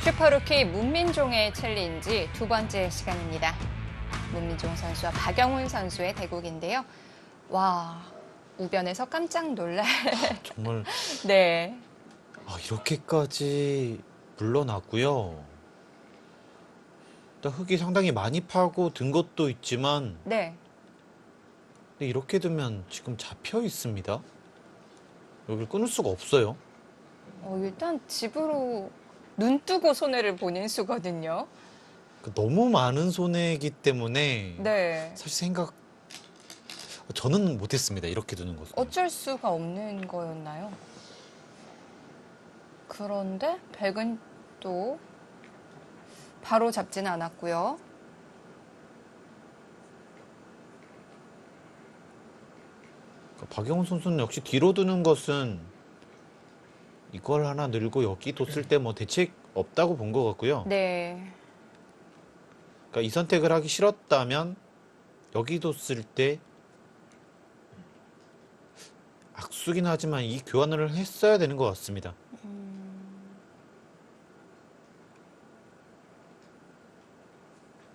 슈퍼루키 문민종의 챌린지 두 번째 시간입니다. 문민종 선수와 박영훈 선수의 대국인데요. 와, 우변에서 깜짝 놀랄. 정말 네. 이렇게까지 물러났고요. 일단 흙이 상당히 많이 파고 든 것도 있지만 네. 근데 이렇게 두면 지금 잡혀 있습니다. 여기를 끊을 수가 없어요. 일단 집으로 눈 뜨고 손해를 보는 수거든요. 너무 많은 손해이기 때문에 네. 사실 저는 못했습니다. 이렇게 두는 것은. 어쩔 수가 없는 거였나요? 그런데 백은 또 바로 잡지는 않았고요. 박영훈 선수는 역시 뒤로 두는 것은 이걸 하나 늘고 여기 뒀을 때 뭐 대책 없다고 본 것 같고요. 네. 그러니까 이 선택을 하기 싫었다면 여기 뒀을 때 악수긴 하지만 이 교환을 했어야 되는 것 같습니다.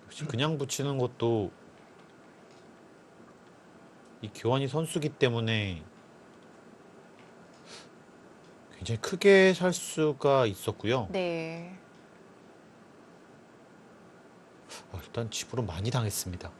역시 그냥 붙이는 것도 이 교환이 선수기 때문에 굉장히 크게 살 수가 있었고요. 네. 일단 집으로 많이 당했습니다.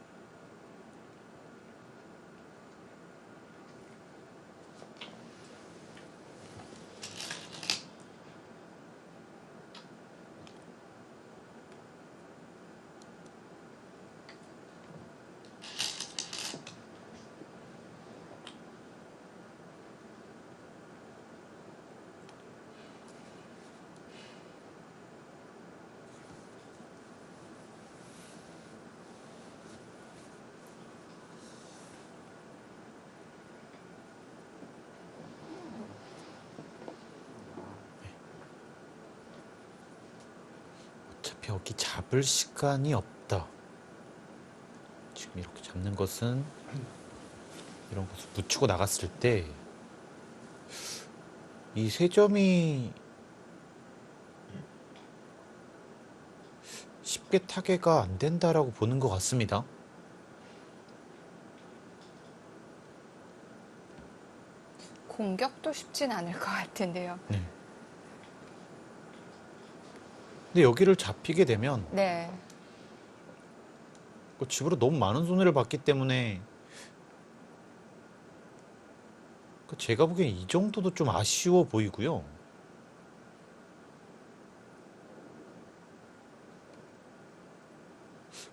어차피 여기 잡을 시간이 없다. 지금 이렇게 잡는 것은 이런 것을 붙이고 나갔을 때 이 세 점이 쉽게 타개가 안 된다라고 보는 것 같습니다. 공격도 쉽진 않을 것 같은데요. 네. 근데 여기를 잡히게 되면 네. 집으로 너무 많은 손해를 봤기 때문에 제가 보기엔 이 정도도 좀 아쉬워 보이고요.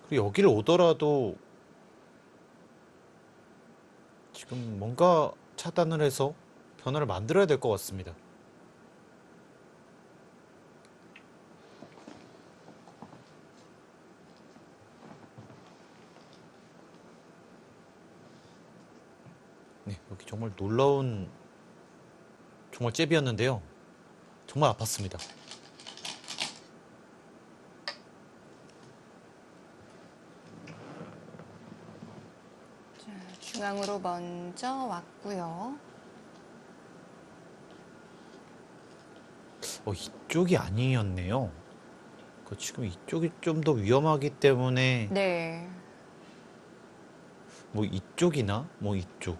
그리고 여기를 오더라도 지금 뭔가 차단을 해서 변화를 만들어야 될 것 같습니다. 네, 여기 정말 놀라운 정말 잽이었는데요. 정말 아팠습니다. 자, 중앙으로 먼저 왔고요. 이쪽이 아니었네요. 지금 이쪽이 좀 더 위험하기 때문에 네. 뭐 이쪽이나 뭐 이쪽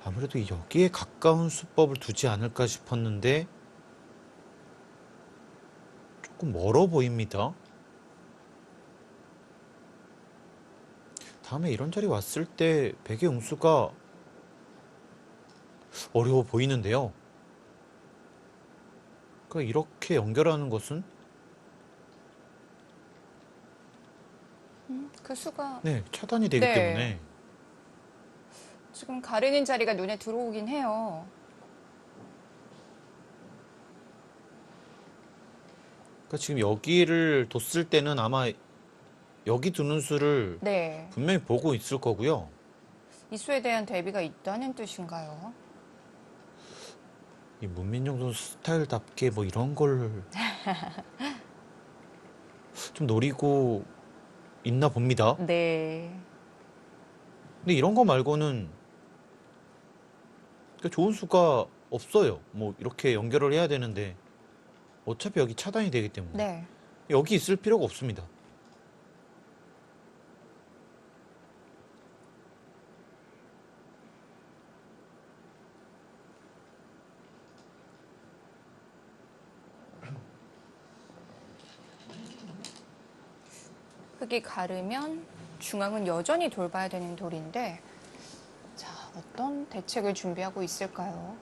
아무래도 여기에 가까운 수법을 두지 않을까 싶었는데 조금 멀어 보입니다. 다음에 이런 자리 왔을 때 백의 응수가 어려워 보이는데요. 그러니까 이렇게 연결하는 것은 그 수가 네, 차단이 되기 네. 때문에 지금 가리는 자리가 눈에 들어오긴 해요. 그러니까 지금 여기를 뒀을 때는 아마 여기 두는 수를 네. 분명히 보고 있을 거고요. 이 수에 대한 대비가 있다는 뜻인가요? 이 문민정 선수 스타일답게 뭐 이런 걸 좀 노리고 있나 봅니다. 네. 근데 이런 거 말고는 좋은 수가 없어요. 뭐 이렇게 연결을 해야 되는데 어차피 여기 차단이 되기 때문에 네. 여기 있을 필요가 없습니다. 흙이 가르면 중앙은 여전히 돌봐야 되는 돌인데, 자, 어떤 대책을 준비하고 있을까요?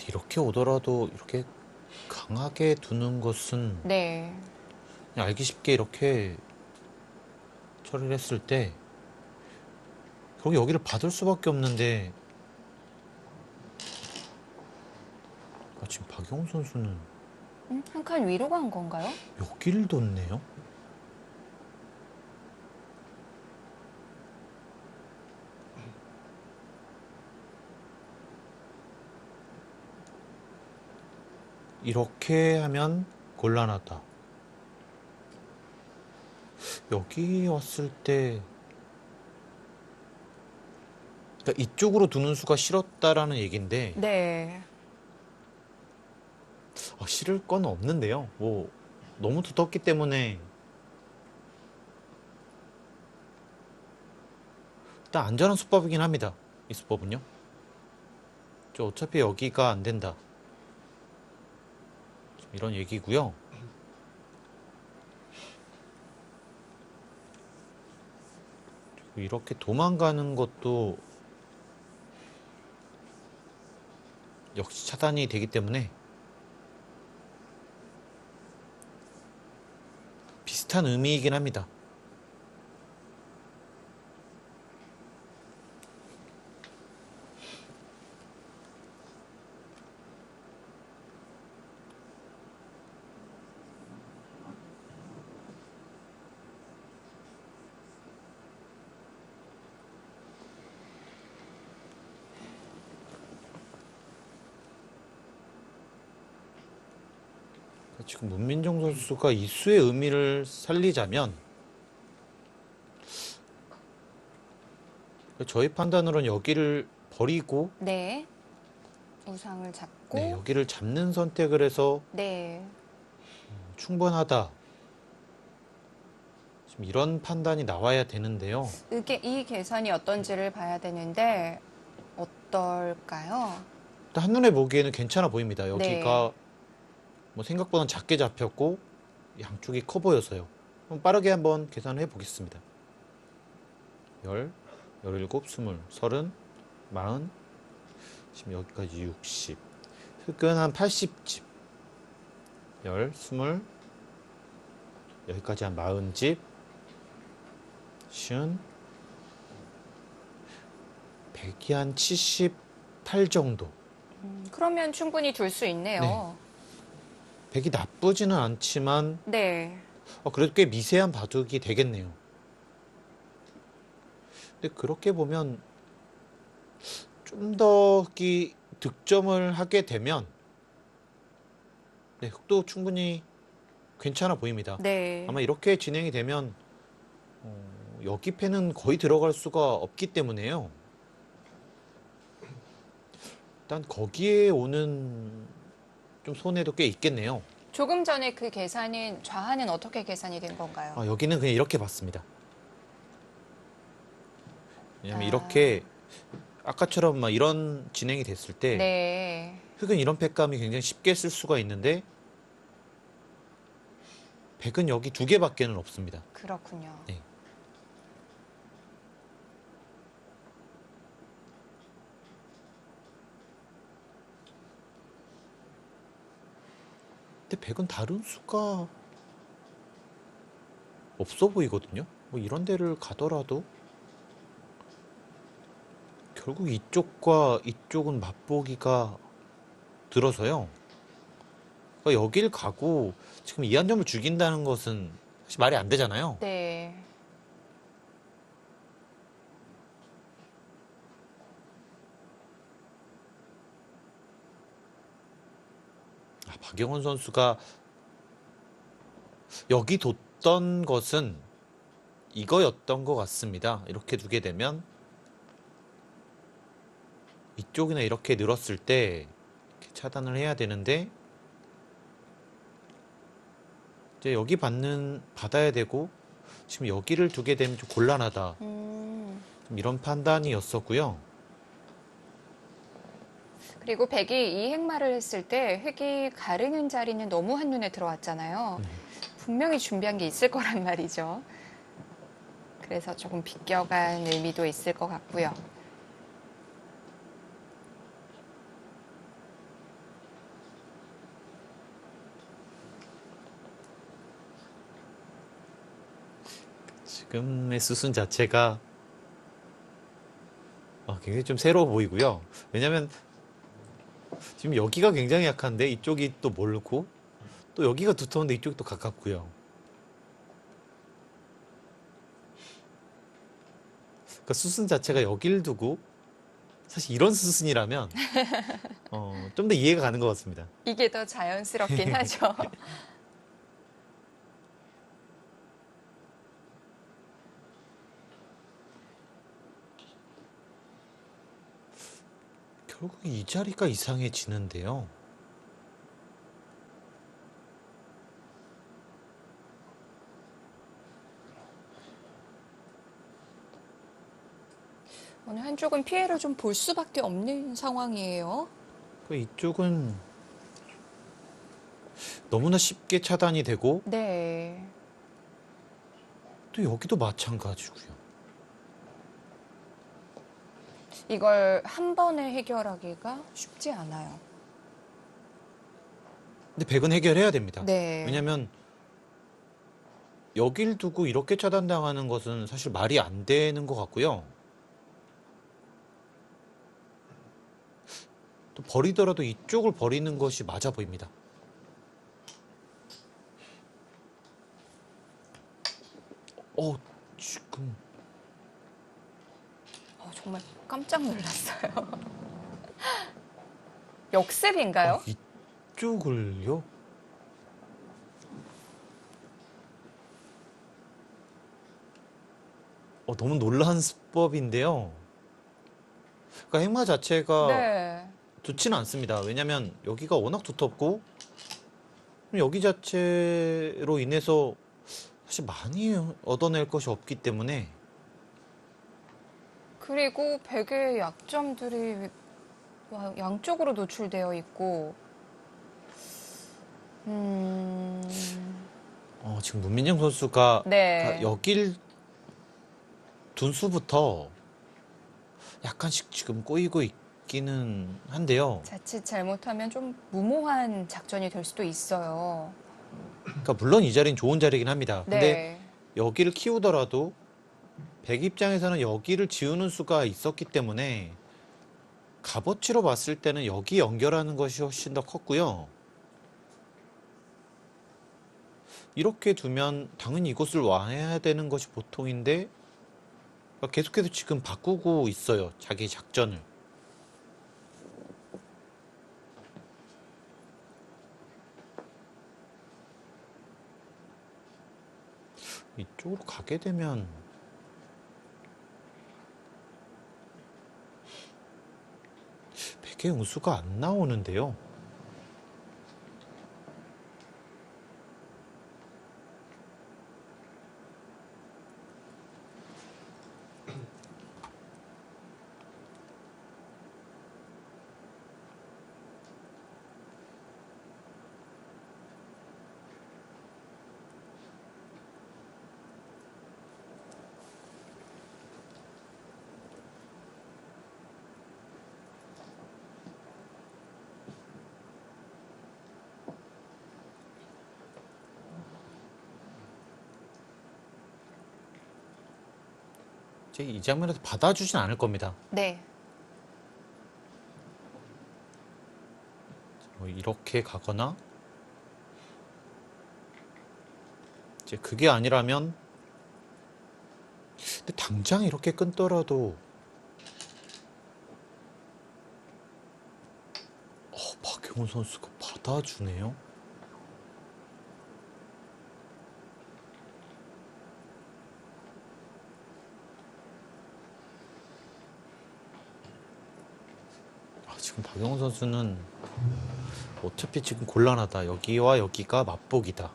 이렇게 오더라도 이렇게 강하게 두는 것은 네. 그냥 알기 쉽게 이렇게 처리를 했을 때 결국 여기를 받을 수밖에 없는데 지금 박영훈 선수는 한 칸 위로 간 건가요? 여기를 뒀네요. 이렇게 하면 곤란하다. 여기 왔을 때 그러니까 이쪽으로 두는 수가 싫었다라는 얘기인데 네. 싫을 건 없는데요. 뭐 너무 두텁기 때문에 일단 안전한 수법이긴 합니다. 이 수법은요. 저 어차피 여기가 안 된다. 이런 얘기고요. 그리고 이렇게 도망가는 것도 역시 차단이 되기 때문에 비슷한 의미이긴 합니다. 지금 문민정 선수가 이 수의 의미를 살리자면 저희 판단으로는 여기를 버리고 네. 우상을 잡고. 네, 여기를 잡는 선택을 해서 네. 충분하다. 지금 이런 판단이 나와야 되는데요. 이 계산이 어떤지를 봐야 되는데, 어떨까요? 일단 한눈에 보기에는 괜찮아 보입니다. 여기가 네. 뭐 생각보다는 작게 잡혔고 양쪽이 커 보여서요. 그럼 빠르게 한번 계산을 해보겠습니다. 10, 17, 20, 30, 40, 지금 여기까지 60. 흙은 한 80집. 10, 20, 여기까지 한 40집. 50, 100이 한 78 정도. 그러면 충분히 둘 수 있네요. 100이 나쁘지는 않지만 네. 그래도 꽤 미세한 바둑이 되겠네요. 근데 그렇게 보면 좀 더 득점을 하게 되면 네, 흑도 충분히 괜찮아 보입니다. 네. 아마 이렇게 진행이 되면 여기 패는 거의 들어갈 수가 없기 때문에요. 일단 거기에 오는 좀 손해도 꽤 있겠네요. 조금 전에 그 계산은 좌하는 어떻게 계산이 된 건가요? 여기는 그냥 이렇게 봤습니다. 왜냐면 아. 이렇게 아까처럼 막 이런 진행이 됐을 때 네. 흑은 이런 패감이 굉장히 쉽게 쓸 수가 있는데 백은 여기 두 개밖에는 없습니다. 그렇군요. 네. 근데 백은 다른 수가 없어 보이거든요. 뭐 이런 데를 가더라도 결국 이쪽과 이쪽은 맛보기가 들어서요. 그러니까 여길 가고 지금 이 한 점을 죽인다는 것은 사실 말이 안 되잖아요. 네. 박영훈 선수가 여기 뒀던 것은 이거였던 것 같습니다. 이렇게 두게 되면 이쪽이나 이렇게 늘었을 때 이렇게 차단을 해야 되는데 이제 여기 받아야 되고 지금 여기를 두게 되면 좀 곤란하다. 좀 이런 판단이었었고요. 그리고 백이 이 행마를 했을 때 획이 가르는 자리는 너무 한눈에 들어왔잖아요. 분명히 준비한 게 있을 거란 말이죠. 그래서 조금 비껴간 의미도 있을 것 같고요. 지금의 수순 자체가 굉장히 좀 새로워 보이고요. 왜냐면 지금 여기가 굉장히 약한데 이쪽이 또 멀고 또 여기가 두터운데 이쪽이 또 가깝고요. 그러니까 수순 자체가 여길 두고 사실 이런 수순이라면 좀 더 이해가 가는 것 같습니다. 이게 더 자연스럽긴 하죠. 결국 이 자리가 이상해지는데요. 오늘 한쪽은 피해를 좀 볼 수밖에 없는 상황이에요. 이쪽은 너무나 쉽게 차단이 되고 네. 또 여기도 마찬가지고요. 이걸 한 번에 해결하기가 쉽지 않아요. 근데 백은 해결해야 됩니다. 네. 왜냐면 여길 두고 이렇게 차단당하는 것은 사실 말이 안 되는 것 같고요. 또 버리더라도 이쪽을 버리는 것이 맞아 보입니다. 지금 정말 깜짝 놀랐어요. 역습인가요? 이쪽을요? 너무 놀라운 수법인데요. 그러니까 행마 자체가 네. 좋지는 않습니다. 왜냐면 여기가 워낙 두텁고 여기 자체로 인해서 사실 많이 얻어낼 것이 없기 때문에 그리고 백의 약점들이 양쪽으로 노출되어 있고, 지금 문민정 선수가 네. 여길 둔수부터 약간씩 지금 꼬이고 있기는 한데요. 자칫 잘못하면 좀 무모한 작전이 될 수도 있어요. 그러니까 물론 이 자리는 좋은 자리긴 합니다. 근데 네. 여기를 키우더라도 백 입장에서는 여기를 지우는 수가 있었기 때문에 값어치로 봤을 때는 여기 연결하는 것이 훨씬 더 컸고요. 이렇게 두면 당연히 이곳을 와야 되는 것이 보통인데 계속해서 지금 바꾸고 있어요. 자기 작전을. 이쪽으로 가게 되면 백의 응수가 안 나오는데요. 이 장면에서 받아주진 않을 겁니다. 네. 이렇게 가거나 이제 그게 아니라면 근데 당장 이렇게 끊더라도 박영훈 선수가 받아주네요. 지금 박영호 선수는 어차피 지금 곤란하다. 여기와 여기가 맞복이다.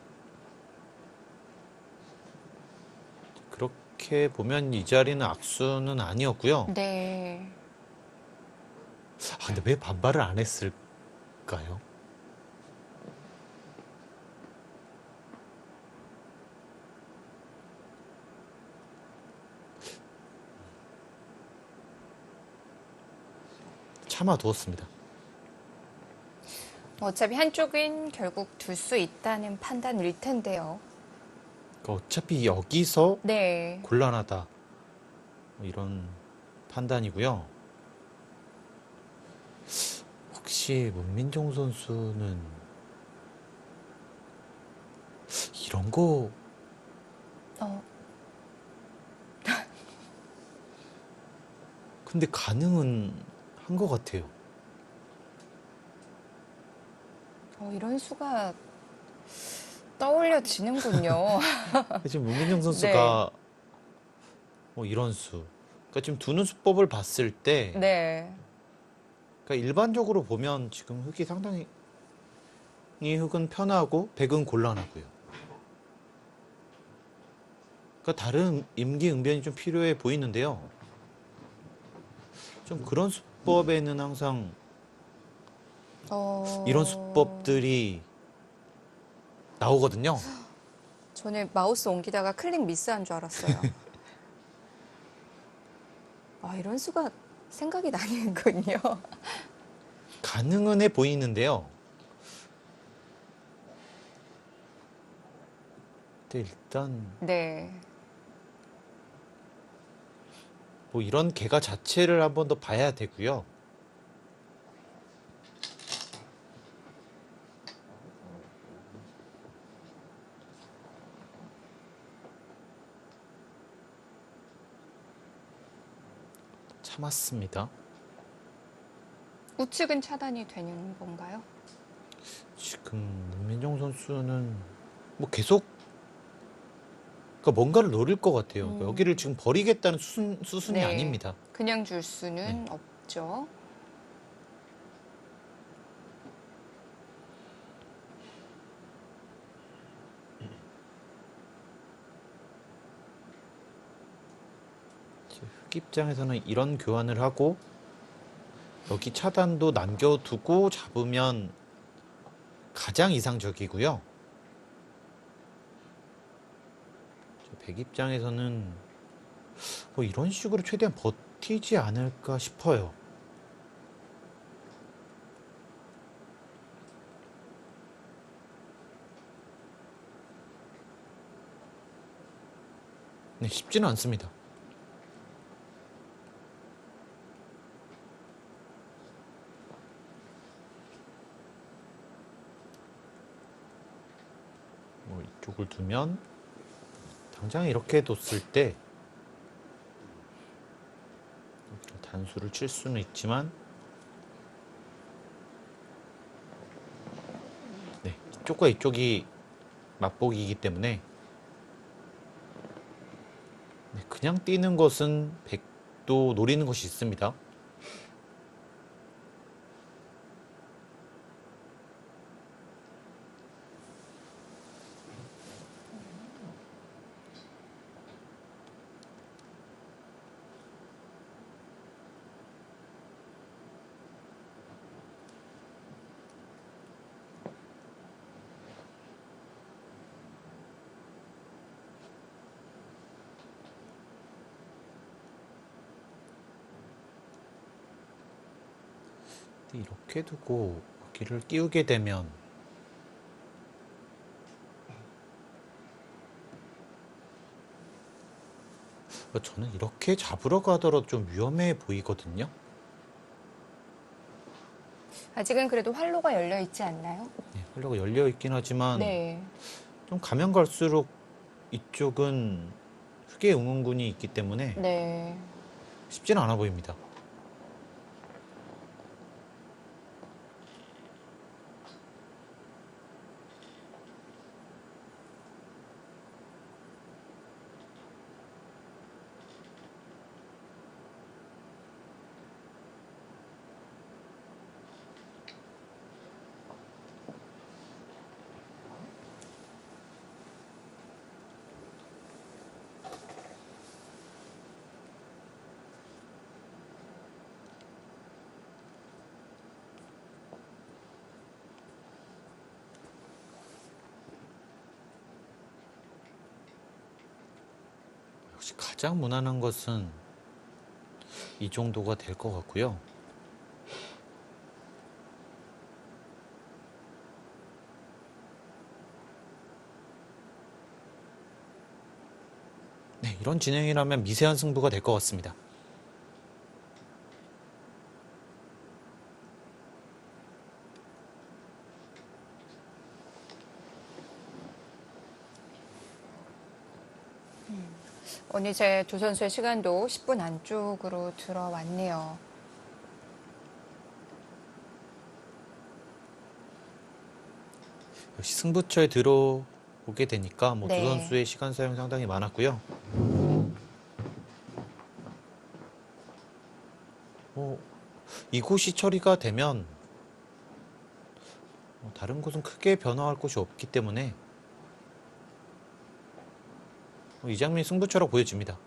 그렇게 보면 이 자리는 악수는 아니었고요. 네. 아, 근데 왜 반발을 안 했을까요? 참아두었습니다. 어차피 한쪽은 결국 둘 수 있다는 판단일 텐데요. 그러니까 어차피 여기서 네. 곤란하다. 뭐 이런 판단이고요. 혹시 문민정 선수는 이런 거 어, 근데 가능은 한 것 같아요. 이런 수가 떠올려지는군요. 지금 문민정 네. 선수가 뭐 이런 수. 그러니까 지금 두는 수법을 봤을 때, 네. 그러니까 일반적으로 보면 지금 흙이 상당히 이 흙은 편하고 백은 곤란하고요. 그러니까 다른 임기응변이 좀 필요해 보이는데요. 좀 그런 수법에는 항상 이런 수법들이 나오거든요. 저는 마우스 옮기다가 클릭 미스한 줄 알았어요. 이런 수가 생각이 나는군요. 가능은 해 보이는데요. 근데 일단 네. 뭐 이런 개가 자체를 한 번 더 봐야 되고요. 참았습니다. 우측은 차단이 되는 건가요? 지금 문민정 선수는 뭐 계속 그러니까 뭔가를 노릴 것 같아요. 그러니까 여기를 지금 버리겠다는 수순이 네. 아닙니다. 그냥 줄 수는 네. 없죠. 흑 입장에서는 이런 교환을 하고 여기 차단도 남겨두고 잡으면 가장 이상적이고요. 백 입장에서는 뭐 이런 식으로 최대한 버티지 않을까 싶어요. 네, 쉽지는 않습니다. 뭐 이쪽을 두면 당장 이렇게 뒀을 때 단수를 칠 수는 있지만 네, 이쪽과 이쪽이 맞보기이기 때문에 네, 그냥 뛰는 것은 백도 노리는 것이 있습니다. 이렇게 두고 여기를 끼우게 되면 저는 이렇게 잡으러 가더라도 좀 위험해 보이거든요. 아직은 그래도 활로가 열려 있지 않나요? 네, 활로가 열려 있긴 하지만 네. 좀 가면 갈수록 이쪽은 흑의 응원군이 있기 때문에 네. 쉽지는 않아 보입니다. 혹시 가장 무난한 것은 이 정도가 될 것 같고요. 네, 이런 진행이라면 미세한 승부가 될 것 같습니다. 이제 두 선수의 시간도 10분 안쪽으로 들어왔네요. 역시 승부처에 들어오게 되니까 뭐 두 네. 선수의 시간 사용 상당히 많았고요. 이곳이 처리가 되면 다른 곳은 크게 변화할 곳이 없기 때문에 이 장면이 승부처라고 보여집니다.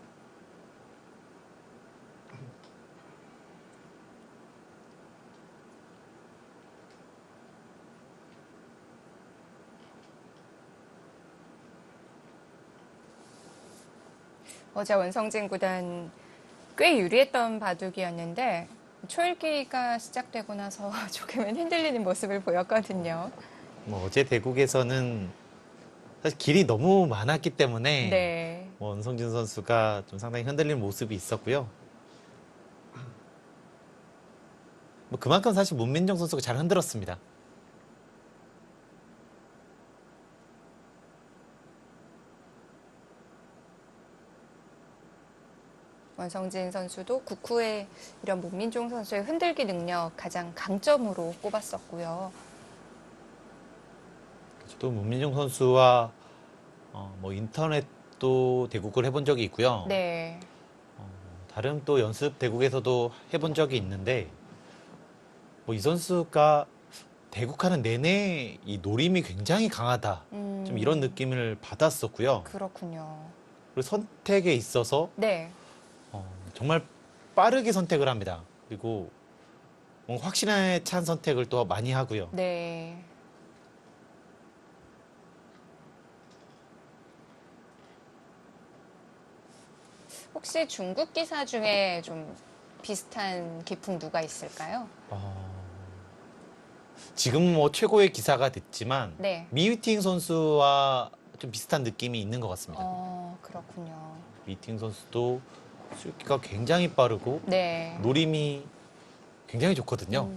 어제 원성진 구단 꽤 유리했던 바둑이었는데 초읽기가 시작되고 나서 조금은 흔들리는 모습을 보였거든요. 어제 대국에서는 사실 길이 너무 많았기 때문에 네. 원성진 선수가 좀 상당히 흔들리는 모습이 있었고요. 그만큼 사실 문민정 선수가 잘 흔들었습니다. 원성진 선수도 국후에 이런 문민종 선수의 흔들기 능력 가장 강점으로 꼽았었고요. 저도 문민정 선수와 인터넷도 대국을 해본 적이 있고요. 네. 다른 또 연습 대국에서도 해본 적이 있는데 이 선수가 대국하는 내내 이 노림이 굉장히 강하다. 좀 이런 느낌을 받았었고요. 그렇군요. 그리고 선택에 있어서 네. 정말 빠르게 선택을 합니다. 그리고 확신에 찬 선택을 또 많이 하고요. 네. 혹시 중국 기사 중에 좀 비슷한 기풍 누가 있을까요? 지금 최고의 기사가 됐지만 네. 미유팅 선수와 좀 비슷한 느낌이 있는 것 같습니다. 그렇군요. 미유팅 선수도 수기가 굉장히 빠르고 네. 노림이 굉장히 좋거든요.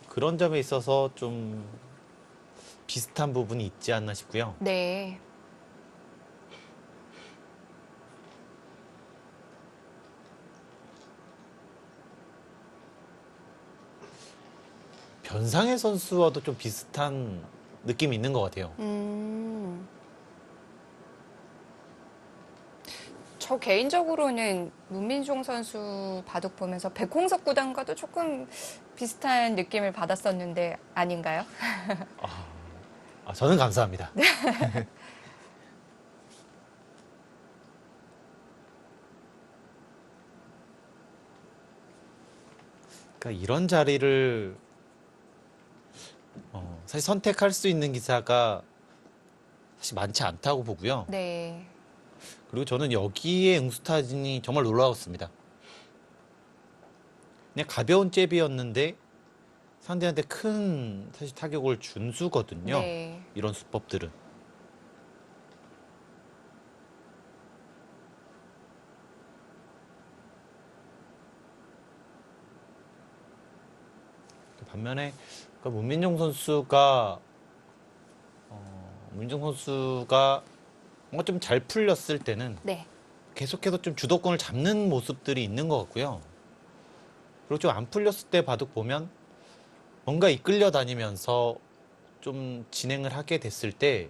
그런 점에 있어서 좀 비슷한 부분이 있지 않나 싶고요. 네. 변상의 선수와도 좀 비슷한 느낌이 있는 것 같아요. 저 개인적으로는 문민종 선수 바둑 보면서 백홍석 구단과도 조금 비슷한 느낌을 받았었는데 아닌가요? 저는 감사합니다. 그러니까 이런 자리를 사실 선택할 수 있는 기사가 사실 많지 않다고 보고요. 네. 그리고 저는 여기에 응수타진이 정말 놀라웠습니다. 그냥 가벼운 잽이었는데 상대한테 큰 사실 타격을 준 수거든요. 네. 이런 수법들은. 반면에 문민정 선수가 뭔가 좀 잘 풀렸을 때는 네. 계속해서 좀 주도권을 잡는 모습들이 있는 것 같고요. 그리고 좀 안 풀렸을 때 바둑 보면 뭔가 이끌려 다니면서 좀 진행을 하게 됐을 때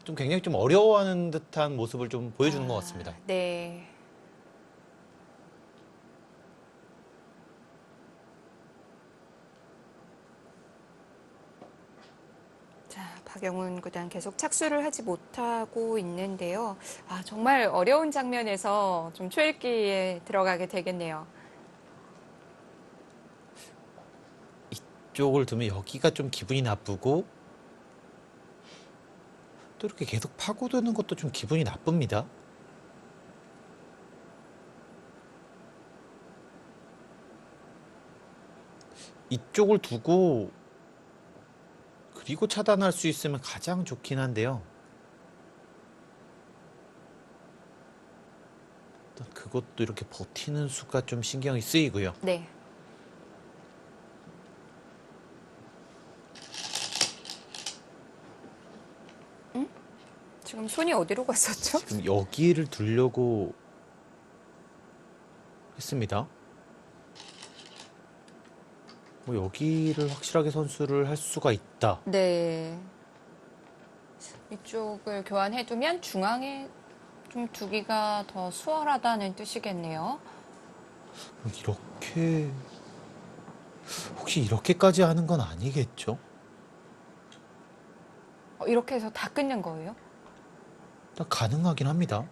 좀 굉장히 좀 어려워하는 듯한 모습을 좀 보여주는 것 같습니다. 네. 자, 박영훈 구단 계속 착수를 하지 못하고 있는데요. 정말 어려운 장면에서 좀 초읽기에 들어가게 되겠네요. 이쪽을 두면 여기가 좀 기분이 나쁘고 또 이렇게 계속 파고드는 것도 좀 기분이 나쁩니다. 이쪽을 두고 그리고 차단할 수 있으면 가장 좋긴 한데요. 일단 그것도 이렇게 버티는 수가 좀 신경이 쓰이고요. 네. 지금 손이 어디로 갔었죠? 지금 여기를 두려고 했습니다. 뭐 여기를 확실하게 선수를 할 수가 있다. 네. 이쪽을 교환해두면 중앙에 좀 두기가 더 수월하다는 뜻이겠네요. 이렇게 혹시 이렇게까지 하는 건 아니겠죠? 이렇게 해서 다 끊는 거예요? 일단 가능하긴 합니다.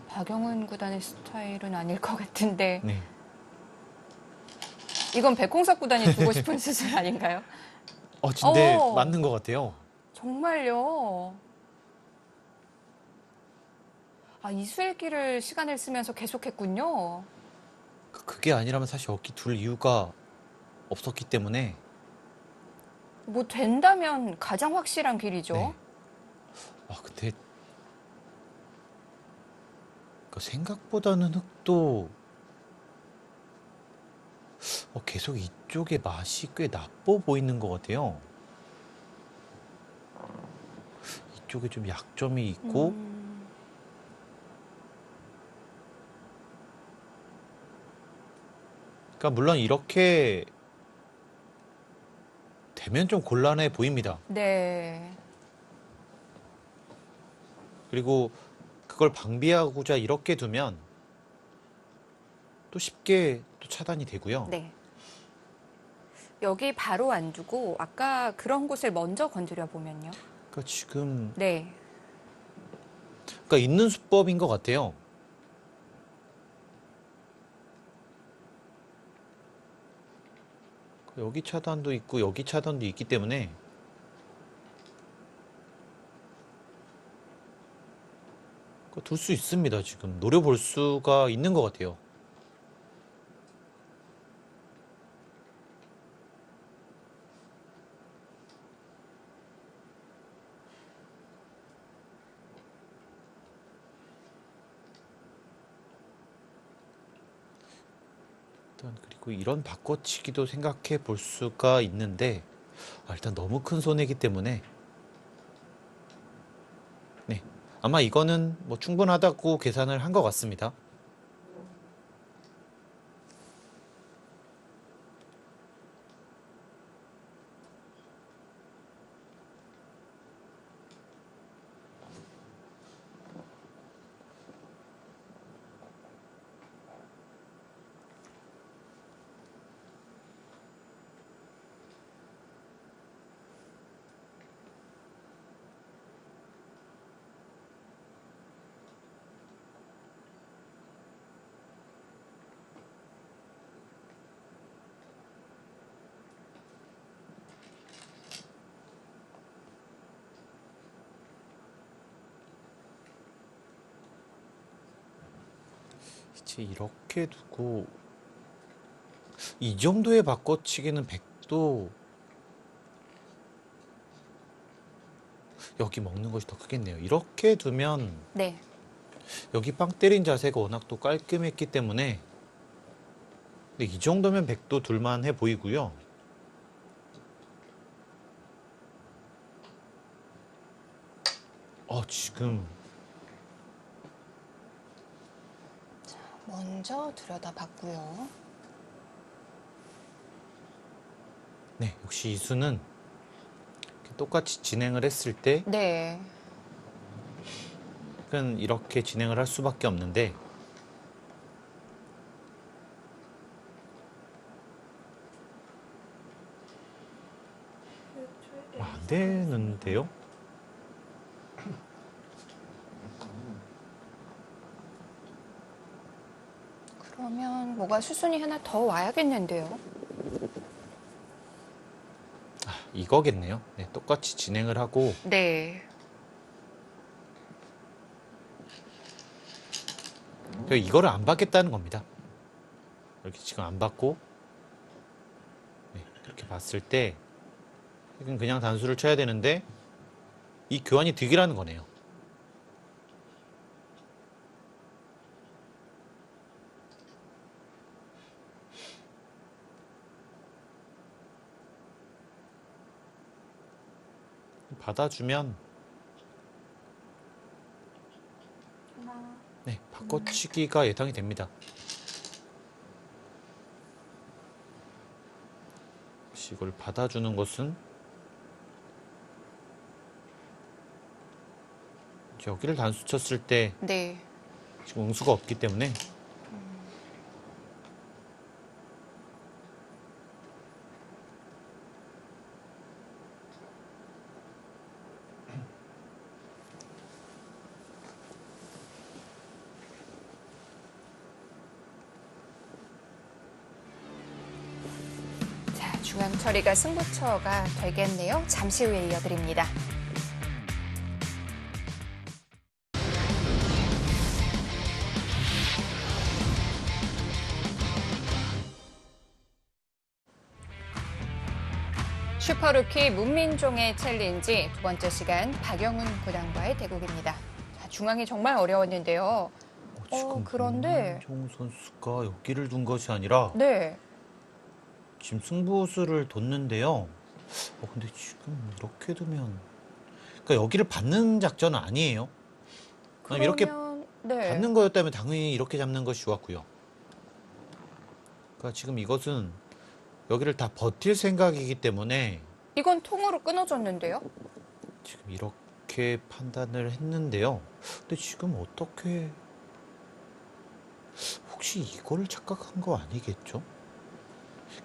박영은 구단의 스타일은 아닐 것 같은데 네. 이건 백홍석 구단이 두고 싶은 수술 아닌가요? 근데 어. 맞는 것 같아요. 정말요? 이수일기를 시간을 쓰면서 계속했군요. 그게 아니라면 사실 여기 둘 이유가 없었기 때문에. 뭐 된다면 가장 확실한 길이죠. 네. 근데 생각보다는 흑도 계속 이쪽에 맛이 꽤 나빠 보이는 것 같아요. 이쪽에 좀 약점이 있고 그러니까 물론 이렇게 되면 좀 곤란해 보입니다. 네. 그리고 그걸 방비하고자 이렇게 두면 또 쉽게 또 차단이 되고요. 네. 여기 바로 안 두고 아까 그런 곳을 먼저 건드려 보면요. 그러니까 지금 네. 그러니까 있는 수법인 것 같아요. 여기 차단도 있고 여기 차단도 있기 때문에 둘 수 있습니다. 지금 노려볼 수가 있는 것 같아요. 일단 그리고 이런 바꿔치기도 생각해 볼 수가 있는데 일단 너무 큰 손해이기 때문에 네, 아마 이거는 뭐 충분하다고 계산을 한 것 같습니다. 이제 이렇게 두고 이 정도의 바꿔치기는 100도 여기 먹는 것이 더 크겠네요. 이렇게 두면 네. 여기 빵 때린 자세가 워낙 또 깔끔했기 때문에 근데 이 정도면 100도 둘만해 보이고요. 지금 먼저 들여다봤고요. 네, 역시 이수는 똑같이 진행을 했을 때 네. 이렇게 진행을 할 수밖에 없는데 안 되는데요? 그러면 뭐가 수순이 하나 더 와야겠는데요. 이거겠네요. 네, 똑같이 진행을 하고 네. 이거를 안 받겠다는 겁니다. 이렇게 지금 안 받고 네, 이렇게 봤을 때 흑은 그냥 단수를 쳐야 되는데 이 교환이 득이라는 거네요. 받아주면 네, 바꿔치기가 예상이 됩니다. 혹시 이걸 받아주는 것은 여기를 단수 쳤을 때 네. 지금 응수가 없기 때문에 자, 중앙 처리가 승부처가 되겠네요. 잠시 후에 이어드립니다. 슈퍼루키 문민종의 챌린지 두 번째 시간 박영훈 구단과의 대국입니다. 자, 중앙이 정말 어려웠는데요. 지금 그런데 문민종 선수가 여기를 둔 것이 아니라 네, 지금 승부수를 뒀는데요. 근데 지금 이렇게 두면 그러니까 여기를 받는 작전은 아니에요. 그러면 이렇게 네, 받는 거였다면 당연히 이렇게 잡는 것이 좋았고요. 그러니까 지금 이것은 여기를 다 버틸 생각이기 때문에 이건 통으로 끊어졌는데요. 지금 이렇게 판단을 했는데요. 근데 지금 어떻게 혹시 이거를 착각한 거 아니겠죠?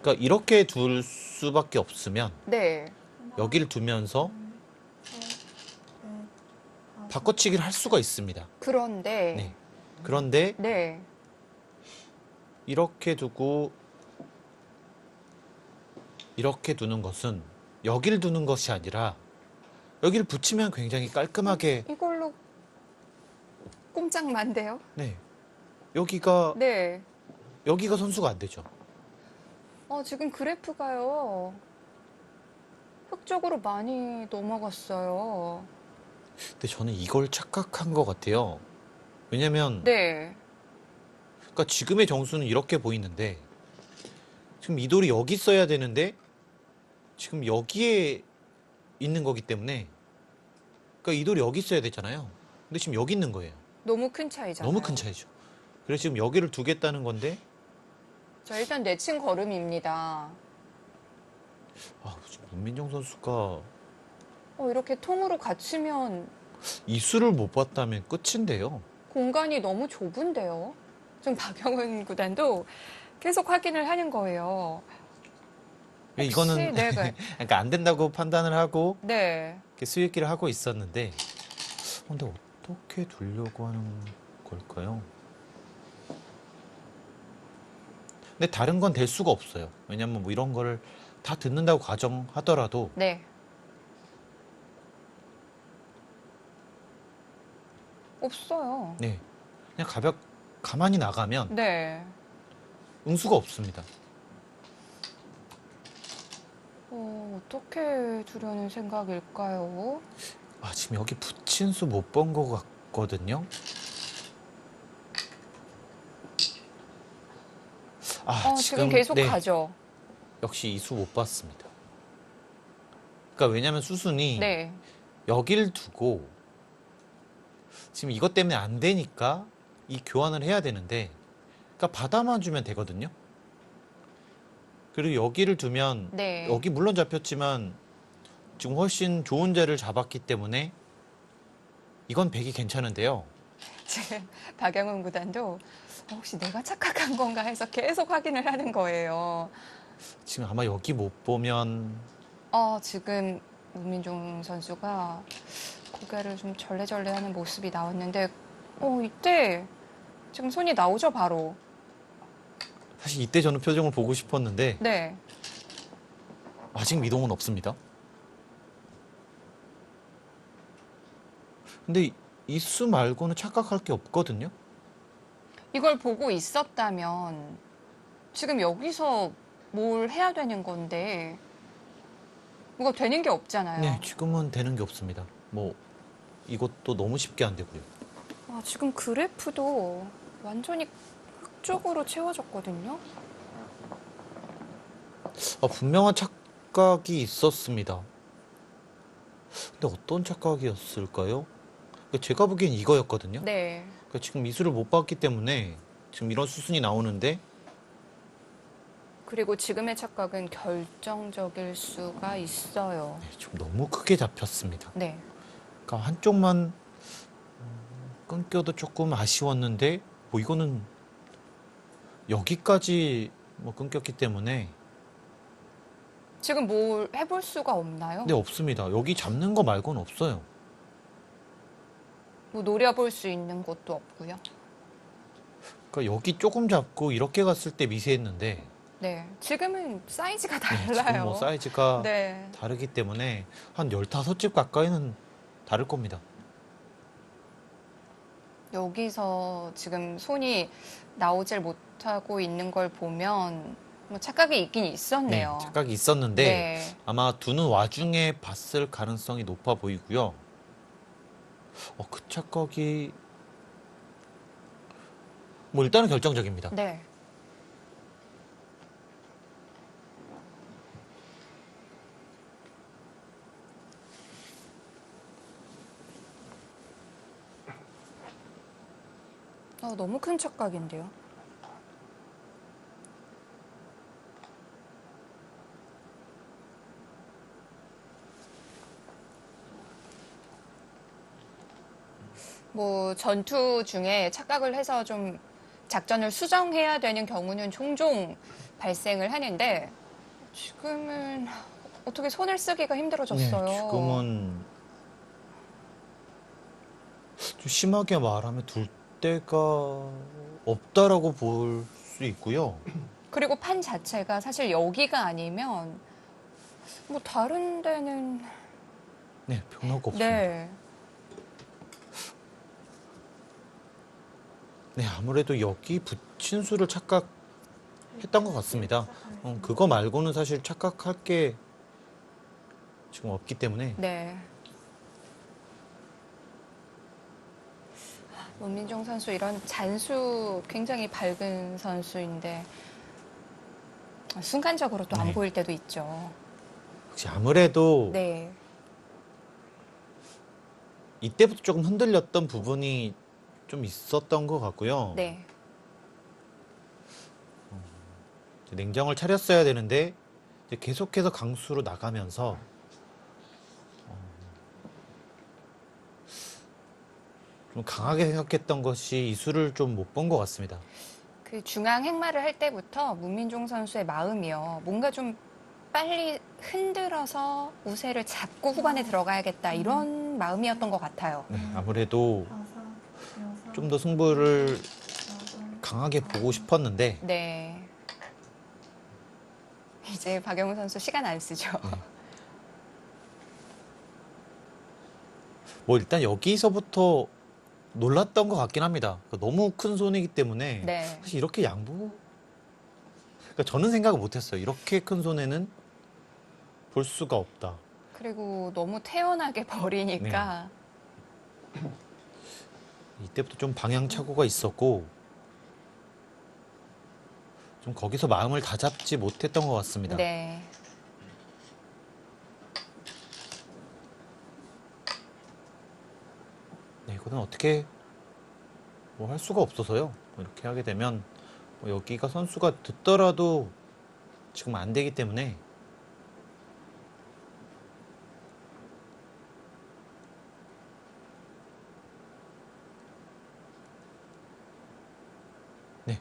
그러니까 이렇게 둘 수밖에 없으면 네, 여기를 두면서 바꿔치기를 할 수가 있습니다. 그런데 네. 그런데 네, 이렇게 두고 이렇게 두는 것은 여기를 두는 것이 아니라 여기를 붙이면 굉장히 깔끔하게 이걸로 꼼짝만데요. 네. 여기가 네, 선수가 안 되죠. 지금 그래프가요. 흑 쪽으로 많이 넘어갔어요. 근데 저는 이걸 착각한 것 같아요. 왜냐면 네, 그러니까 지금의 정수는 이렇게 보이는데 지금 이 돌이 여기 있어야 되는데 지금 여기에 있는 거기 때문에 그러니까 이 돌이 여기 있어야 되잖아요. 근데 지금 여기 있는 거예요. 너무 큰 차이잖아요. 너무 큰 차이죠. 그래서 지금 여기를 두겠다는 건데 자, 일단 내친 걸음입니다. 지금 문민정 선수가 이렇게 통으로 갖추면 이 수를 못 봤다면 끝인데요. 공간이 너무 좁은데요. 지금 박영은 구단도 계속 확인을 하는 거예요. 혹시 이거는 네, 그러니까 안 된다고 판단을 하고 네. 이렇게 수익기를 하고 있었는데 근데 어떻게 두려고 하는 걸까요? 근데 다른 건 될 수가 없어요. 왜냐면 뭐 이런 거를 다 듣는다고 가정하더라도 네. 없어요. 네. 그냥 가만히 나가면 네. 응수가 없습니다. 어떻게 두려는 생각일까요? 지금 여기 붙인 수 못 본 것 같거든요. 지금 계속 네. 가죠. 역시 이 수 못 봤습니다. 그러니까 왜냐면 수순이 네. 여길 두고 지금 이것 때문에 안 되니까 이 교환을 해야 되는데 그러니까 받아만 주면 되거든요. 그리고 여기를 두면 네. 여기 물론 잡혔지만 지금 훨씬 좋은 자를 잡았기 때문에 이건 100이 괜찮은데요. 지금 박영은 구단도 혹시 내가 착각한 건가 해서 계속 확인을 하는 거예요. 지금 아마 여기 못 보면 지금 문민종 선수가 고개를 좀 절레절레하는 모습이 나왔는데, 이때 지금 손이 나오죠, 바로. 사실 이때 저는 표정을 보고 싶었는데 네. 아직 미동은 없습니다. 근데 이 수 말고는 착각할 게 없거든요. 이걸 보고 있었다면 지금 여기서 뭘 해야 되는 건데 뭐가 되는 게 없잖아요. 네, 지금은 되는 게 없습니다. 뭐 이것도 너무 쉽게 안 되고요. 아, 지금 그래프도 완전히 흑쪽으로 채워졌거든요. 분명한 착각이 있었습니다. 근데 어떤 착각이었을까요? 제가 보기엔 이거였거든요. 네. 그러니까 지금 미술을 못 봤기 때문에 지금 이런 수순이 나오는데 그리고 지금의 착각은 결정적일 수가 있어요. 지금 너무 크게 잡혔습니다. 네. 그러니까 한쪽만 끊겨도 조금 아쉬웠는데 뭐 이거는 여기까지 뭐 끊겼기 때문에 지금 뭘 해볼 수가 없나요? 네, 없습니다. 여기 잡는 거 말고는 없어요. 뭐 노려볼 수 있는 곳도 없고요. 그러니까 여기 조금 잡고 이렇게 갔을 때 미세했는데 네. 지금은 사이즈가 네, 달라요. 지금 뭐 사이즈가 네. 다르기 때문에 한 15집 가까이는 다를 겁니다. 여기서 지금 손이 나오질 못하고 있는 걸 보면 뭐 착각이 있긴 있었네요. 네, 착각이 있었는데 네. 아마 두는 와중에 봤을 가능성이 높아 보이고요. 그 착각이 뭐 일단은 결정적입니다. 네. 너무 큰 착각인데요. 뭐 전투 중에 착각을 해서 좀 작전을 수정해야 되는 경우는 종종 발생을 하는데 지금은 어떻게 손을 쓰기가 힘들어졌어요. 네, 지금은 좀 심하게 말하면 둘 데가 없다라고 볼 수 있고요. 그리고 판 자체가 사실 여기가 아니면 뭐 다른 데는 네, 변화가 없습니다. 네. 네, 아무래도 여기 붙인 수를 착각했던 것 같습니다. 그거 말고는 사실 착각할 게 지금 없기 때문에 네. 문민종 선수 이런 잔수 굉장히 밝은 선수인데 순간적으로 또 안 네. 보일 때도 있죠. 혹시 아무래도 네. 이때부터 조금 흔들렸던 부분이 좀 있었던 것 같고요. 네. 냉정을 차렸어야 되는데 이제 계속해서 강수로 나가면서 좀 강하게 생각했던 것이 이 수를 좀 못 본 것 같습니다. 그 중앙 행마를 할 때부터 문민종 선수의 마음이요. 뭔가 좀 빨리 흔들어서 우세를 잡고 후반에 들어가야겠다 이런 마음이었던 것 같아요. 네, 아무래도 좀 더 승부를 강하게 보고 싶었는데 네. 이제 박영우 선수 시간 안 쓰죠. 뭐 일단 여기서부터 놀랐던 것 같긴 합니다. 너무 큰 손이기 때문에 네. 사실 이렇게 양보 그러니까 저는 생각을 못했어요. 이렇게 큰 손에는 볼 수가 없다. 그리고 너무 태연하게 버리니까 이때부터 좀 방향 착오가 있었고 좀 거기서 마음을 다잡지 못했던 것 같습니다. 네. 네, 이거는 어떻게 뭐 할 수가 없어서요. 이렇게 하게 되면 뭐 여기가 선수가 듣더라도 지금 안 되기 때문에 네,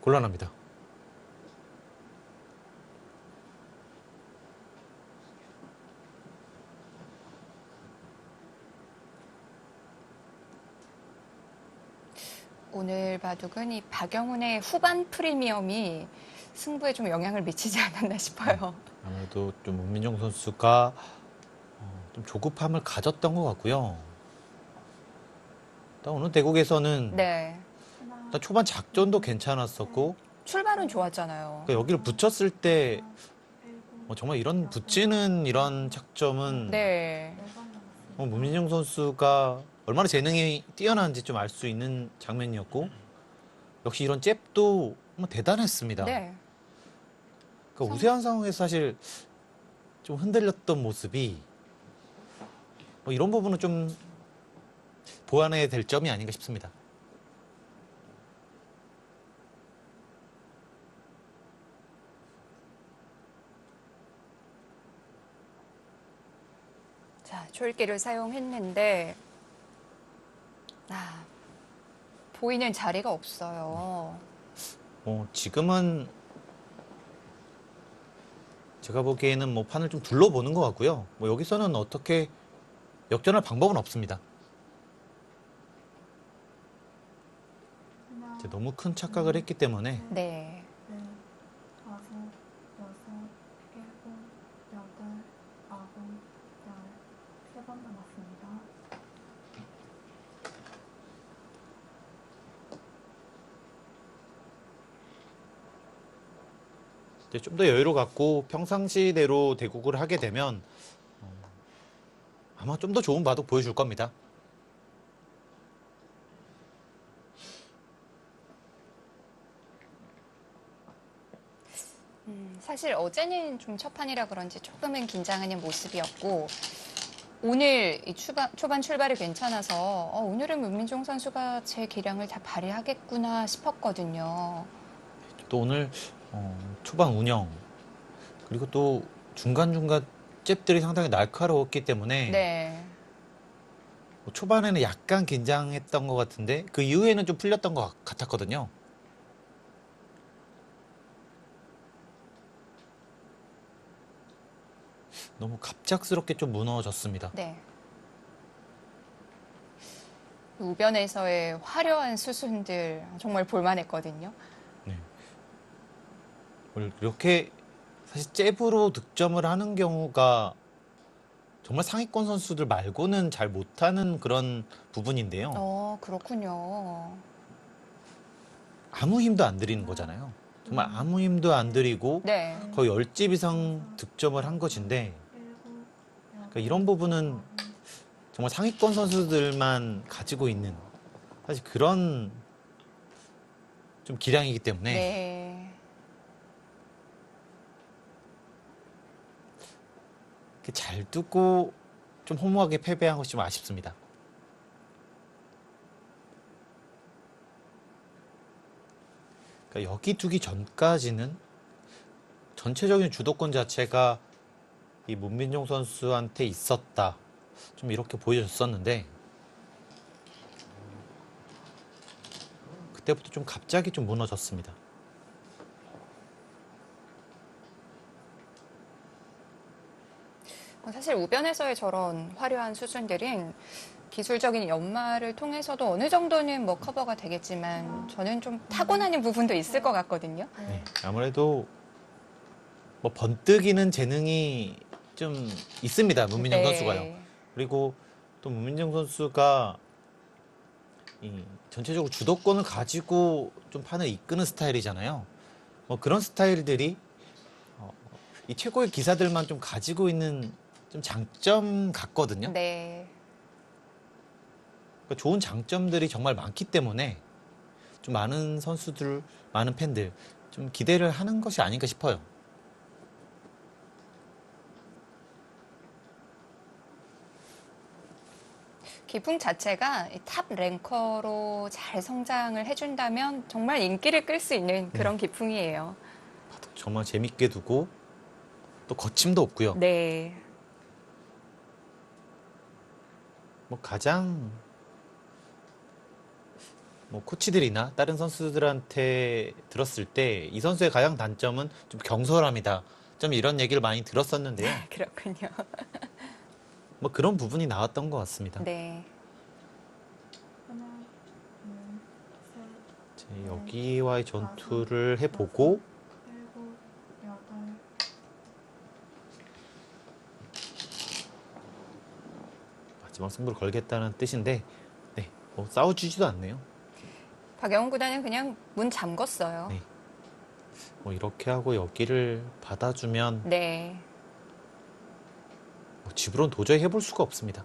곤란합니다. 오늘 바둑은 이 박영훈의 후반 프리미엄이 승부에 좀 영향을 미치지 않았나 싶어요. 아무래도 좀 문민정 선수가 좀 조급함을 가졌던 것 같고요. 일단 오늘 대국에서는 네. 일단 초반 작전도 괜찮았었고 출발은 좋았잖아요. 그러니까 여기를 붙였을 때 정말 이런 붙이는 이런 착점은 네. 문민정 선수가 얼마나 재능이 뛰어난지 좀 알 수 있는 장면이었고 역시 이런 잽도 대단했습니다. 네. 그러니까 우세한 상황에서 사실 좀 흔들렸던 모습이 이런 부분은 좀 보완해야 될 점이 아닌가 싶습니다. 자, 초읽기를 사용했는데 보이는 자리가 없어요. 지금은 제가 보기에는 판을 좀 둘러보는 것 같고요. 여기서는 어떻게 역전할 방법은 없습니다. 이제 너무 큰 착각을 했기 때문에 네. 좀 더 여유를 갖고 평상시대로 대국을 하게 되면 아마 좀 더 좋은 바둑 보여줄 겁니다. 사실 어제는 좀 첫판이라 그런지 조금은 긴장하는 모습이었고 오늘 이 초반 출발이 괜찮아서 오늘은 문민종 선수가 제 기량을 다 발휘하겠구나 싶었거든요. 또 오늘 초반 운영 그리고 또 중간중간 잽들이 상당히 날카로웠기 때문에 네. 초반에는 약간 긴장했던 것 같은데 그 이후에는 좀 풀렸던 것 같았거든요. 너무 갑작스럽게 좀 무너졌습니다. 네. 우변에서의 화려한 수순들 정말 볼만했거든요. 네. 이렇게 사실 잽으로 득점을 하는 경우가 정말 상위권 선수들 말고는 잘 못하는 그런 부분인데요. 그렇군요. 아무 힘도 안 들이는 거잖아요. 정말 아무 힘도 안 들이고 네. 거의 10집 이상 득점을 한 것인데 그러니까 이런 부분은 정말 상위권 선수들만 가지고 있는 사실 그런 좀 기량이기 때문에 네. 이렇게 잘 두고 좀 허무하게 패배한 것이 좀 아쉽습니다. 그러니까 여기 두기 전까지는 전체적인 주도권 자체가 이 문민종 선수한테 있었다. 좀 이렇게 보여줬었는데 그때부터 좀 갑자기 좀 무너졌습니다. 사실 우변에서의 저런 화려한 수순들은 기술적인 연마를 통해서도 어느 정도는 뭐 커버가 되겠지만 저는 좀 타고나는 부분도 있을 것 같거든요. 네, 아무래도 번뜩이는 재능이 좀 있습니다. 문민정 네. 선수가요. 그리고 또 문민정 선수가 이 전체적으로 주도권을 가지고 좀 판을 이끄는 스타일이잖아요. 그런 스타일들이 이 최고의 기사들만 좀 가지고 있는 좀 장점 같거든요. 네. 그러니까 좋은 장점들이 정말 많기 때문에 좀 많은 선수들, 많은 팬들 좀 기대를 하는 것이 아닌가 싶어요. 기풍 자체가 탑 랭커로 잘 성장을 해준다면 정말 인기를 끌수 있는 그런 기풍이에요. 정말 재밌게 두고 또 거침도 없고요. 네. 가장 코치들이나 다른 선수들한테 들었을 때 이 선수의 가장 단점은 좀 경솔함이다. 좀 이런 얘기를 많이 들었었는데요. 그렇군요. 그런 부분이 나왔던 것 같습니다. 네. 이제 여기와의 전투를 해보고 마지막 승부를 걸겠다는 뜻인데 싸워주지도 않네요. 박영훈 구단은 그냥 문 잠궜어요. 네. 뭐 이렇게 하고 여기를 받아주면 네. 뭐 집으로는 도저히 해볼 수가 없습니다.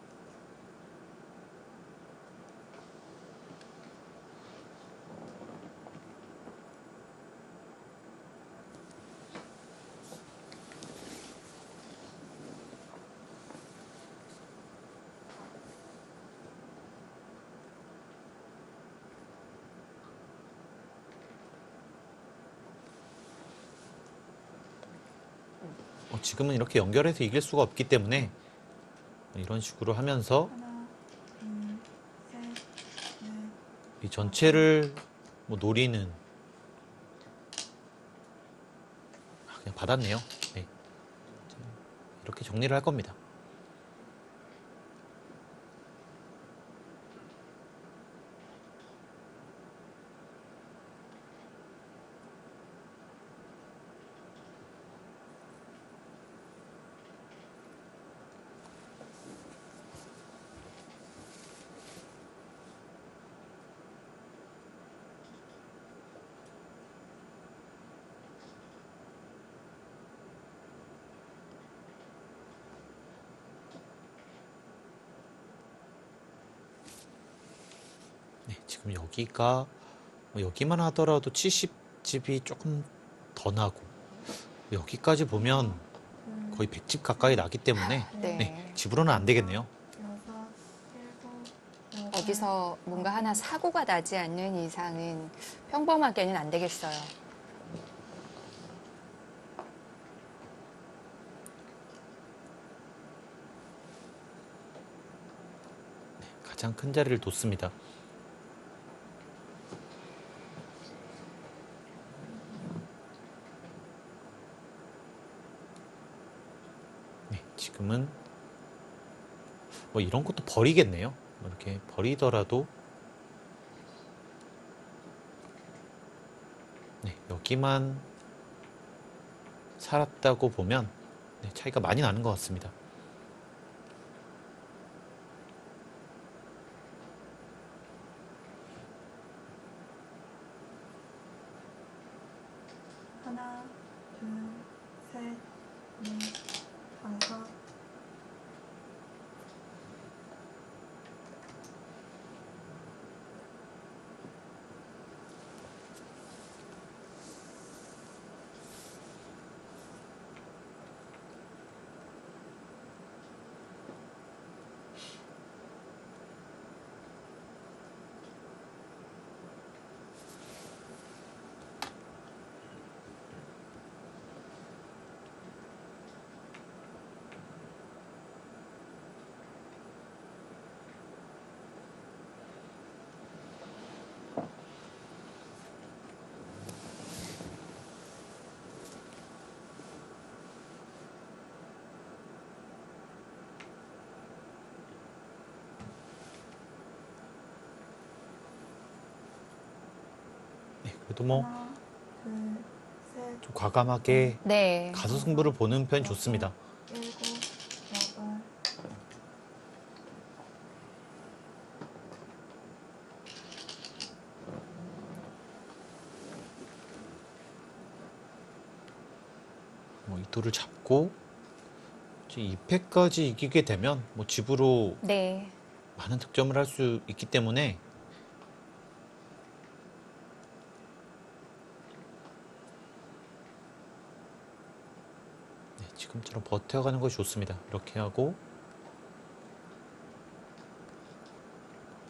지금은 이렇게 연결해서 이길 수가 없기 때문에 이런 식으로 하면서 하나, 둘, 셋, 넷, 이 전체를 뭐 노리는 그냥 받았네요. 네. 이렇게 정리를 할 겁니다. 네, 지금 여기가 뭐 여기만 하더라도 70집이 조금 더 나고 여기까지 보면 둘, 거의 100집 가까이 나기 때문에 네. 네, 집으로는 안 되겠네요. 여섯, 일곱, 여덟, 여기서 뭔가 하나 사고가 나지 않는 이상은 평범하게는 안 되겠어요. 가장 큰 자리를 뒀습니다. 네, 지금은 뭐 이런 것도 버리겠네요. 뭐 이렇게 버리더라도 네, 여기만 살았다고 보면 네, 차이가 많이 나는 것 같습니다. 하나, 둘, 셋, 넷, 다섯, 네, 그래도 뭐 하나, 둘, 셋, 좀 과감하게 네. 가수 승부를 보는 편이 좋습니다. 일곱, 여덟, 뭐 이 돌을 잡고 2패까지 이기게 되면 뭐 집으로 네. 많은 득점을 할 수 있기 때문에 네, 지금처럼 버텨가는 것이 좋습니다. 이렇게 하고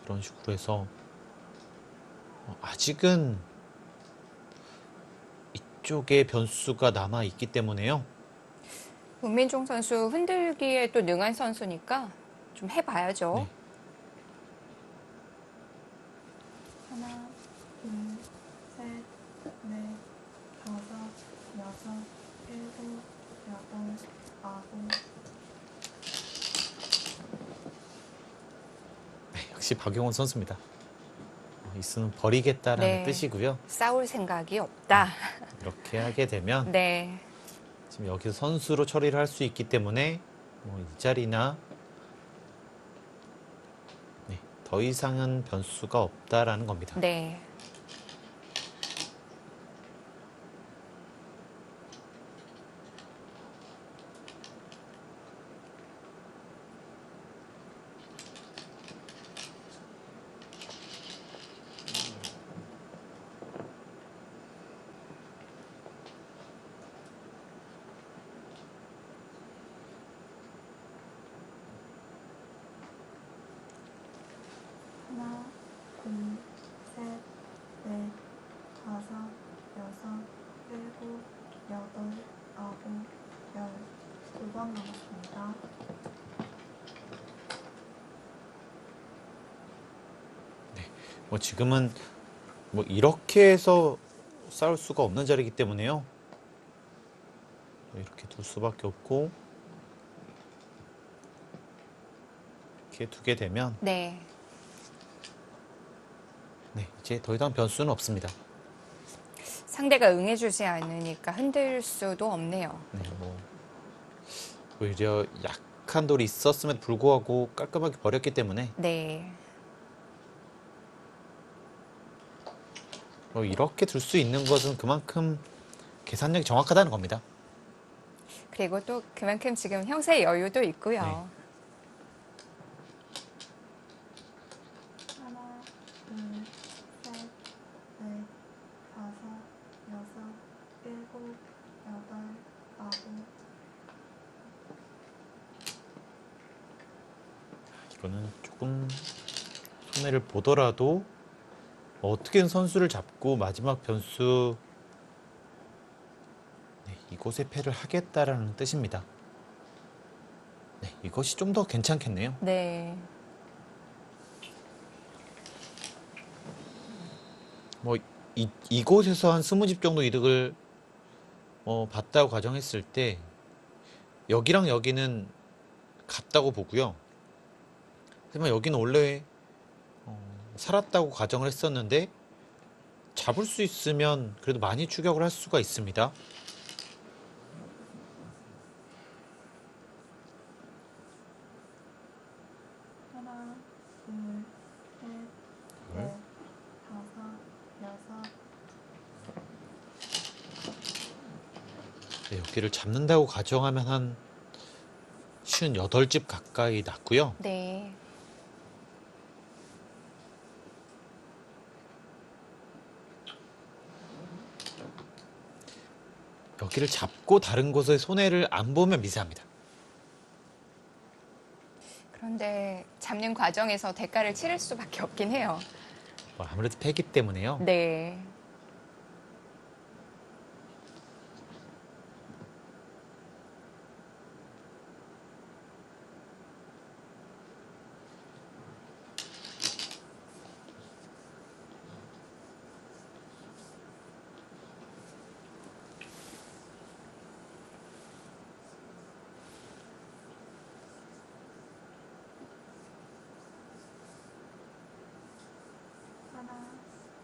이런 식으로 해서 아직은 이쪽에 변수가 남아 있기 때문에요. 문민종 선수 흔들기에 또 능한 선수니까 좀 해봐야죠. 네. 하나, 둘, 셋, 넷, 다섯, 여섯, 일곱, 여덟, 아홉, 네, 역시 박용원 선수입니다. 이 수는 버리겠다라는 네. 뜻이고요. 싸울 생각이 없다. 이렇게 하게 되면 네. 지금 여기서 선수로 처리를 할 수 있기 때문에 뭐 이 자리나 네, 더 이상은 변수가 없다라는 겁니다. 네. 2번 남았습니다. 뭐 지금은 뭐 이렇게 해서 싸울 수가 없는 자리이기 때문에요. 이렇게 둘 수밖에 없고 이렇게 두게 되면 네. 네, 이제 더 이상 변수는 없습니다. 상대가 응해주지 않으니까 흔들 수도 없네요. 네, 뭐 오히려 약한 돌이 있었음에도 불구하고 깔끔하게 버렸기 때문에 네. 뭐 이렇게 둘 수 있는 것은 그만큼 계산력이 정확하다는 겁니다. 그리고 또 그만큼 지금 형세의 여유도 있고요. 네. 하나, 둘, 셋, 넷, 다섯, 여섯, 일곱, 여덟, 아홉. 이거는 조금 손해를 보더라도 어떻게든 선수를 잡고 마지막 변수 네, 이곳에 패를 하겠다라는 뜻입니다. 네, 이것이 좀 더 괜찮겠네요. 네. 뭐 이곳에서 한 20집 정도 이득을 봤다고 가정했을 때 여기랑 여기는 같다고 보고요. 하지만 여기는 원래 살았다고 가정을 했었는데 잡을 수 있으면 그래도 많이 추격을 할 수가 있습니다. 하나, 둘, 셋, 넷, 다섯, 여섯. 네, 여기를 잡는다고 가정하면 한 58집 가까이 났고요. 네. 여기를 잡고 다른 곳에 손해를 안 보면 미세합니다. 그런데 잡는 과정에서 대가를 치를 수밖에 없긴 해요. 뭐 아무래도 패기 때문에요. 네. 하나,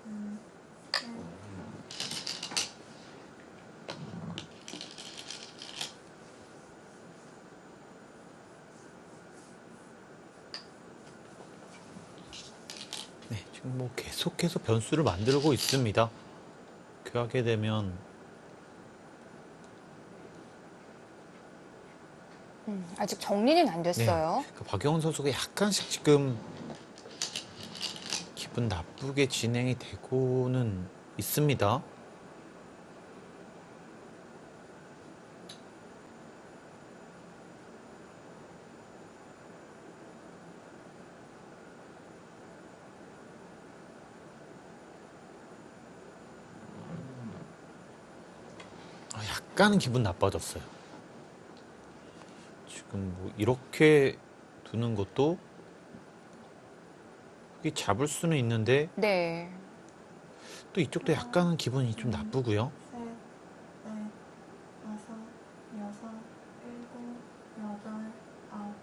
둘, 셋. 네, 지금 뭐 계속해서 변수를 만들고 있습니다. 이렇게 하게 되면 아직 정리는 안 됐어요. 그 박영훈 선수가 약간씩 지금 기분 나쁘게 진행이 되고는 있습니다. 약간은 기분 나빠졌어요. 지금 뭐 이렇게 두는 것도 여기 잡을 수는 있는데 네. 또 이쪽도 약간은 기분이 좀 나쁘고요. 셋, 넷, 다섯, 여섯, 일곱, 여덟, 아홉.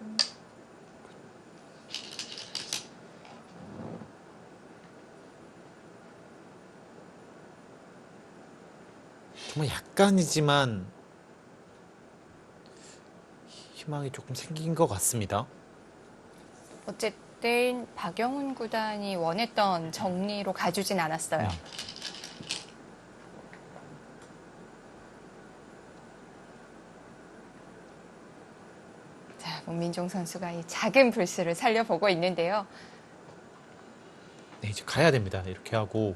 정말 약간이지만 희망이 조금 생긴 것 같습니다. 어쨌든 박영훈 구단이 원했던 정리로 가주진 않았어요. 자, 문민종 선수가 이 작은 불스를 살려보고 있는데요. 네, 이제 가야 됩니다. 이렇게 하고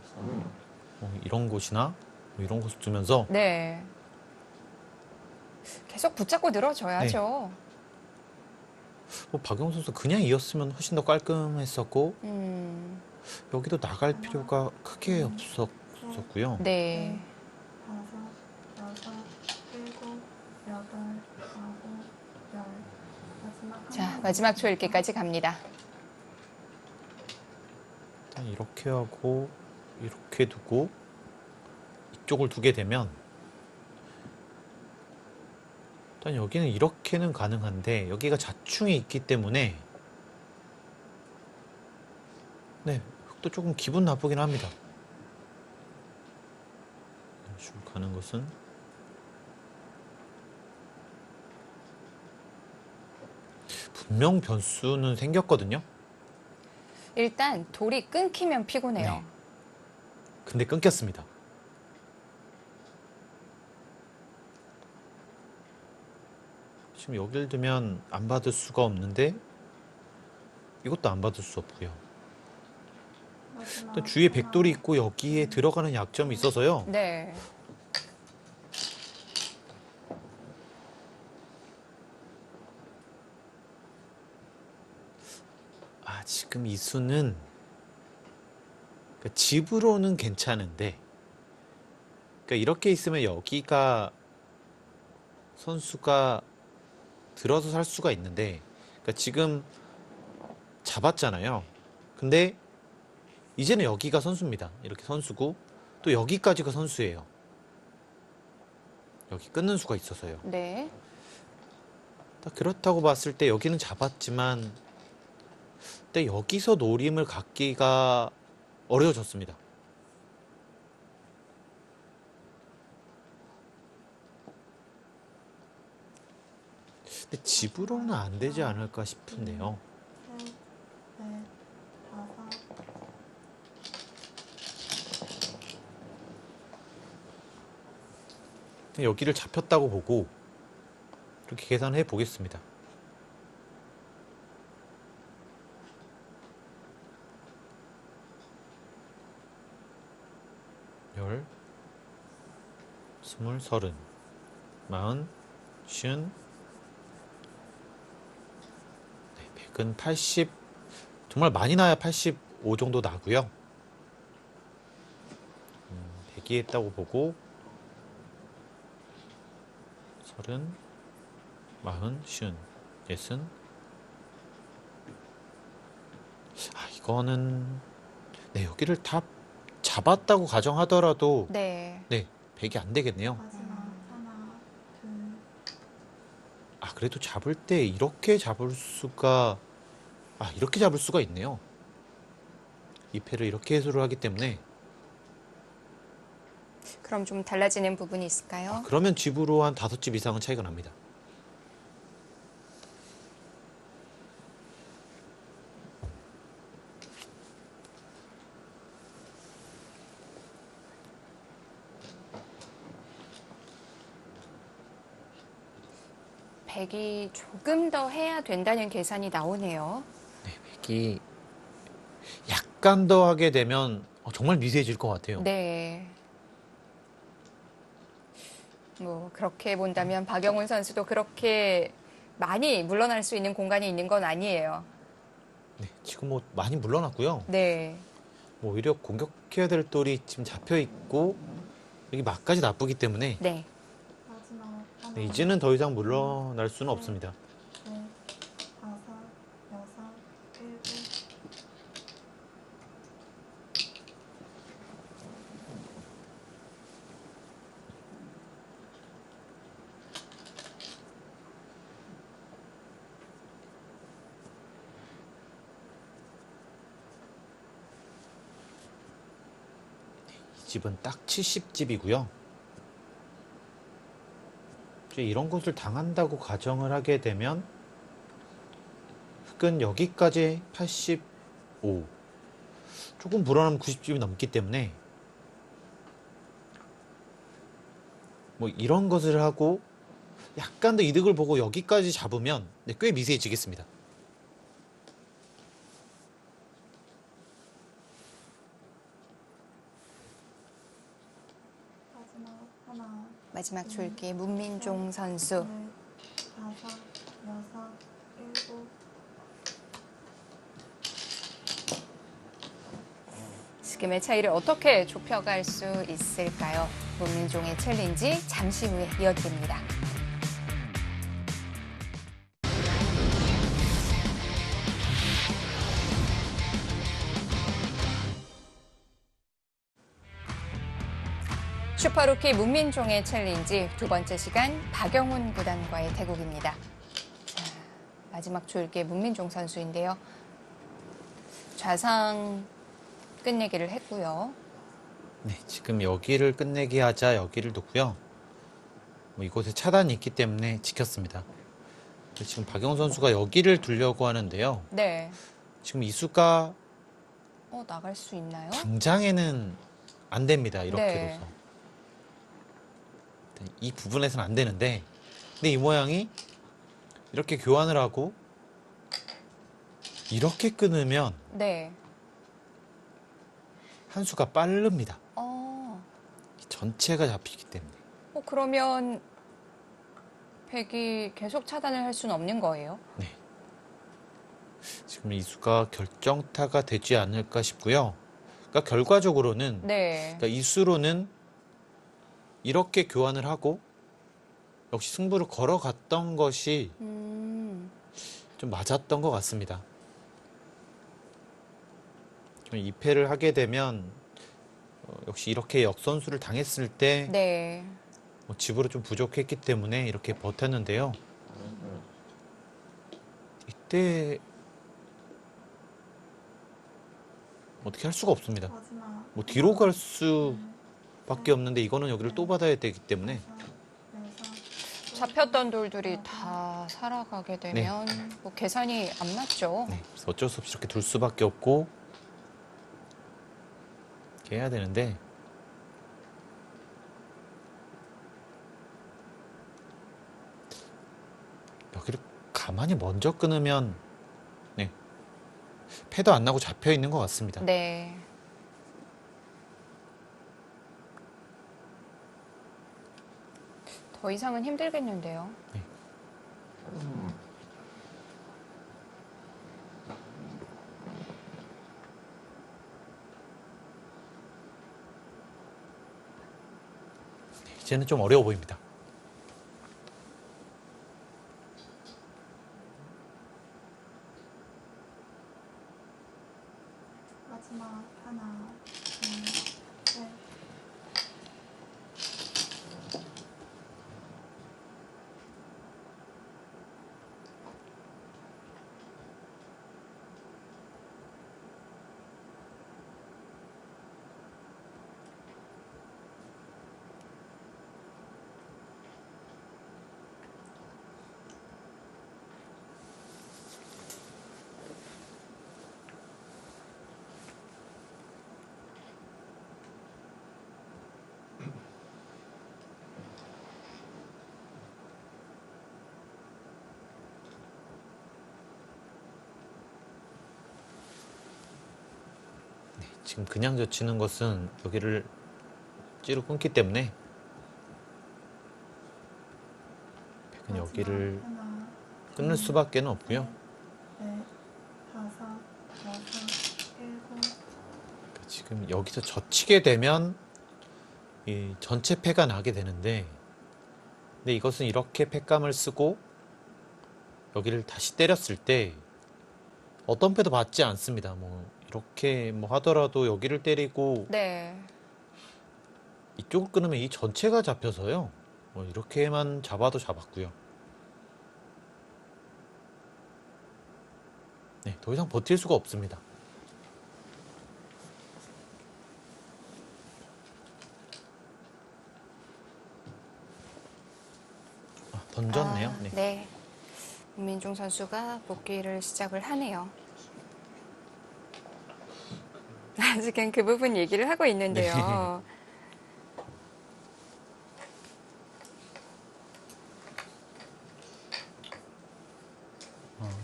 이런 곳이나 뭐 이런 곳을 두면서 네. 계속 붙잡고 늘어져야죠. 박영훈 선수 그냥 이었으면 훨씬 더 깔끔했었고 여기도 나갈 필요가 크게 없었고요. 네. 다섯, 여섯, 일곱, 여덟, 아홉, 마지막 조일기까지 갑니다. 일단 이렇게 하고 이렇게 두고 이쪽을 두게 되면 일단 여기는 이렇게는 가능한데 여기가 자충이 있기 때문에 네, 흑도 조금 기분 나쁘긴 합니다. 이런 식으로 가는 것은 분명 변수는 생겼거든요. 일단 돌이 끊기면 피곤해요. 네. 근데 끊겼습니다. 지금 여길 두면 안 받을 수가 없는데 이것도 안 받을 수 없고요. 마지막 또 주위에 하나, 백돌이 있고 여기에 들어가는 약점이 있어서요. 네. 아, 지금 이 수는 그러니까 집으로는 괜찮은데 그러니까 이렇게 있으면 여기가 선수가 들어서 살 수가 있는데 그러니까 지금 잡았잖아요. 근데 이제는 여기가 선수입니다. 이렇게 선수고 또 여기까지가 선수예요. 여기 끊는 수가 있어서요. 네. 딱 그렇다고 봤을 때 여기는 잡았지만 근데 여기서 노림을 갖기가 어려워졌습니다. 근데 집으로는 안 되지 않을까 싶은데요. 셋, 넷, 다섯. 여기를 잡혔다고 보고 이렇게 계산해 보겠습니다. 열, 스물, 서른, 마흔, 쉰, 네, 백은 80, 정말 많이 나야 85 정도 나고요. 100이 했다고 보고 서른, 마흔, 쉰, 예순. 아, 이거는 네, 여기를 다 잡았다고 가정하더라도 네. 네, 100이 안 되겠네요. 마지막 하나, 둘, 아, 그래도 잡을 때 이렇게 잡을 수가 이렇게 잡을 수가 있네요. 이 패를 이렇게 해소를 하기 때문에 그럼 좀 달라지는 부분이 있을까요? 그러면 집으로 한 5집 이상은 차이가 납니다. 백이 조금 더 해야 된다는 계산이 나오네요. 네, 100이 약간 더 하게 되면 정말 미세해질 것 같아요. 네. 뭐 그렇게 본다면 박영훈 선수도 그렇게 많이 물러날 수 있는 공간이 있는 건 아니에요. 네, 지금 뭐 많이 물러났고요. 네. 뭐 오히려 공격해야 될 돌이 지금 잡혀 있고 여기 막까지 나쁘기 때문에 네. 마지막 하나, 네, 이제는 더 이상 물러날 수는 없습니다. 넷, 다섯, 여섯, 일곱. 이 집은 딱 70집이고요. 이런 것을 당한다고 가정을 하게 되면 흑은 여기까지 85 조금 불안하면 90집이 넘기 때문에 뭐 이런 것을 하고 약간 더 이득을 보고 여기까지 잡으면 네, 꽤 미세해지겠습니다. 마지막 하나, 마지막 줄기 문민종 선수. 넷, 다섯, 여섯, 일곱. 지금의 차이를 어떻게 좁혀갈 수 있을까요? 문민종의 챌린지 잠시 후에 이어드립니다. 슈퍼루키 문민종의 챌린지 두 번째 시간 박영훈 구단과의 대국입니다. 자, 마지막 조일기의 문민종 선수인데요. 좌상 끝내기를 했고요. 네, 지금 여기를 끝내기 하자 여기를 놓고요. 뭐 이곳에 차단이 있기 때문에 지켰습니다. 지금 박영훈 선수가 여기를 두려고 하는데요. 네. 지금 이 수가 나갈 수 있나요? 당장에는 안 됩니다. 이렇게 네. 둬서. 이 부분에서는 안 되는데, 근데 이 모양이 이렇게 교환을 하고 이렇게 끊으면 네. 한 수가 빠릅니다. 전체가 잡히기 때문에. 그러면 백이 계속 차단을 할 수는 없는 거예요? 네. 지금 이 수가 결정타가 되지 않을까 싶고요. 그러니까 결과적으로는 네. 그러니까 이 수로는 이렇게 교환을 하고 역시 승부를 걸어갔던 것이 좀 맞았던 것 같습니다. 2패를 하게 되면 역시 이렇게 역선수를 당했을 때 네. 집으로 좀 부족했기 때문에 이렇게 버텼는데요. 이때 어떻게 할 수가 없습니다. 마지막 뭐 뒤로 갈 수밖에 없는데 이거는 여기를 또 받아야 되기 때문에 잡혔던 돌들이 다 살아가게 되면 뭐 계산이 안 맞죠. 네, 그래서 어쩔 수 없이 이렇게 둘 수밖에 없고 이렇게 해야 되는데 여기를 가만히 먼저 끊으면 네, 패도 안 나고 잡혀 있는 것 같습니다. 네. 더 이상은 힘들겠는데요. 네. 이제는 좀 어려워 보입니다. 마지막 하나, 둘, 셋. 지금 그냥 젖히는 것은 여기를 찌로 끊기 때문에 백은 여기를 하나, 끊을 수밖에 없고요. 넷, 다섯, 여섯, 일곱. 지금 여기서 젖히게 되면 이 전체 패가 나게 되는데 근데 이것은 이렇게 패감을 쓰고 여기를 다시 때렸을 때 어떤 패도 맞지 않습니다. 뭐 이렇게 뭐 하더라도 여기를 때리고 네. 이쪽을 끊으면 이 전체가 잡혀서요. 뭐 이렇게만 잡아도 잡았고요. 네, 더 이상 버틸 수가 없습니다. 던졌네요. 네. 네. 문민종 선수가 복귀를 시작을 하네요. 아직은 그 부분 얘기를 하고 있는데요.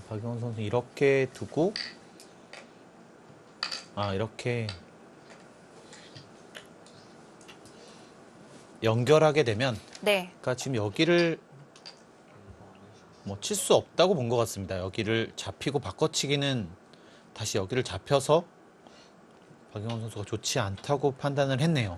박영훈 선수 이렇게 두고 이렇게 연결하게 되면 네. 그러니까 지금 여기를 뭐 칠 수 없다고 본 것 같습니다. 여기를 잡히고 바꿔치기는 다시 여기를 잡혀서 박영훈 선수가 좋지 않다고 판단을 했네요.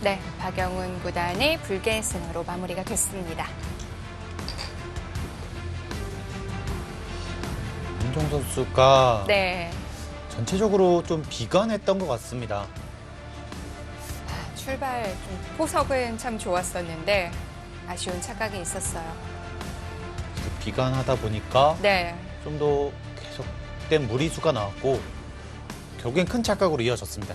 네, 박영훈 구단의 불계승으로 마무리가 됐습니다. 문종 선수가 네, 전체적으로 좀 비관했던 것 같습니다. 출발 좀 포석은 참 좋았었는데 아쉬운 착각이 있었어요. 비관하다 보니까 네, 좀 더 계속된 무리수가 나왔고 결국엔 큰 착각으로 이어졌습니다.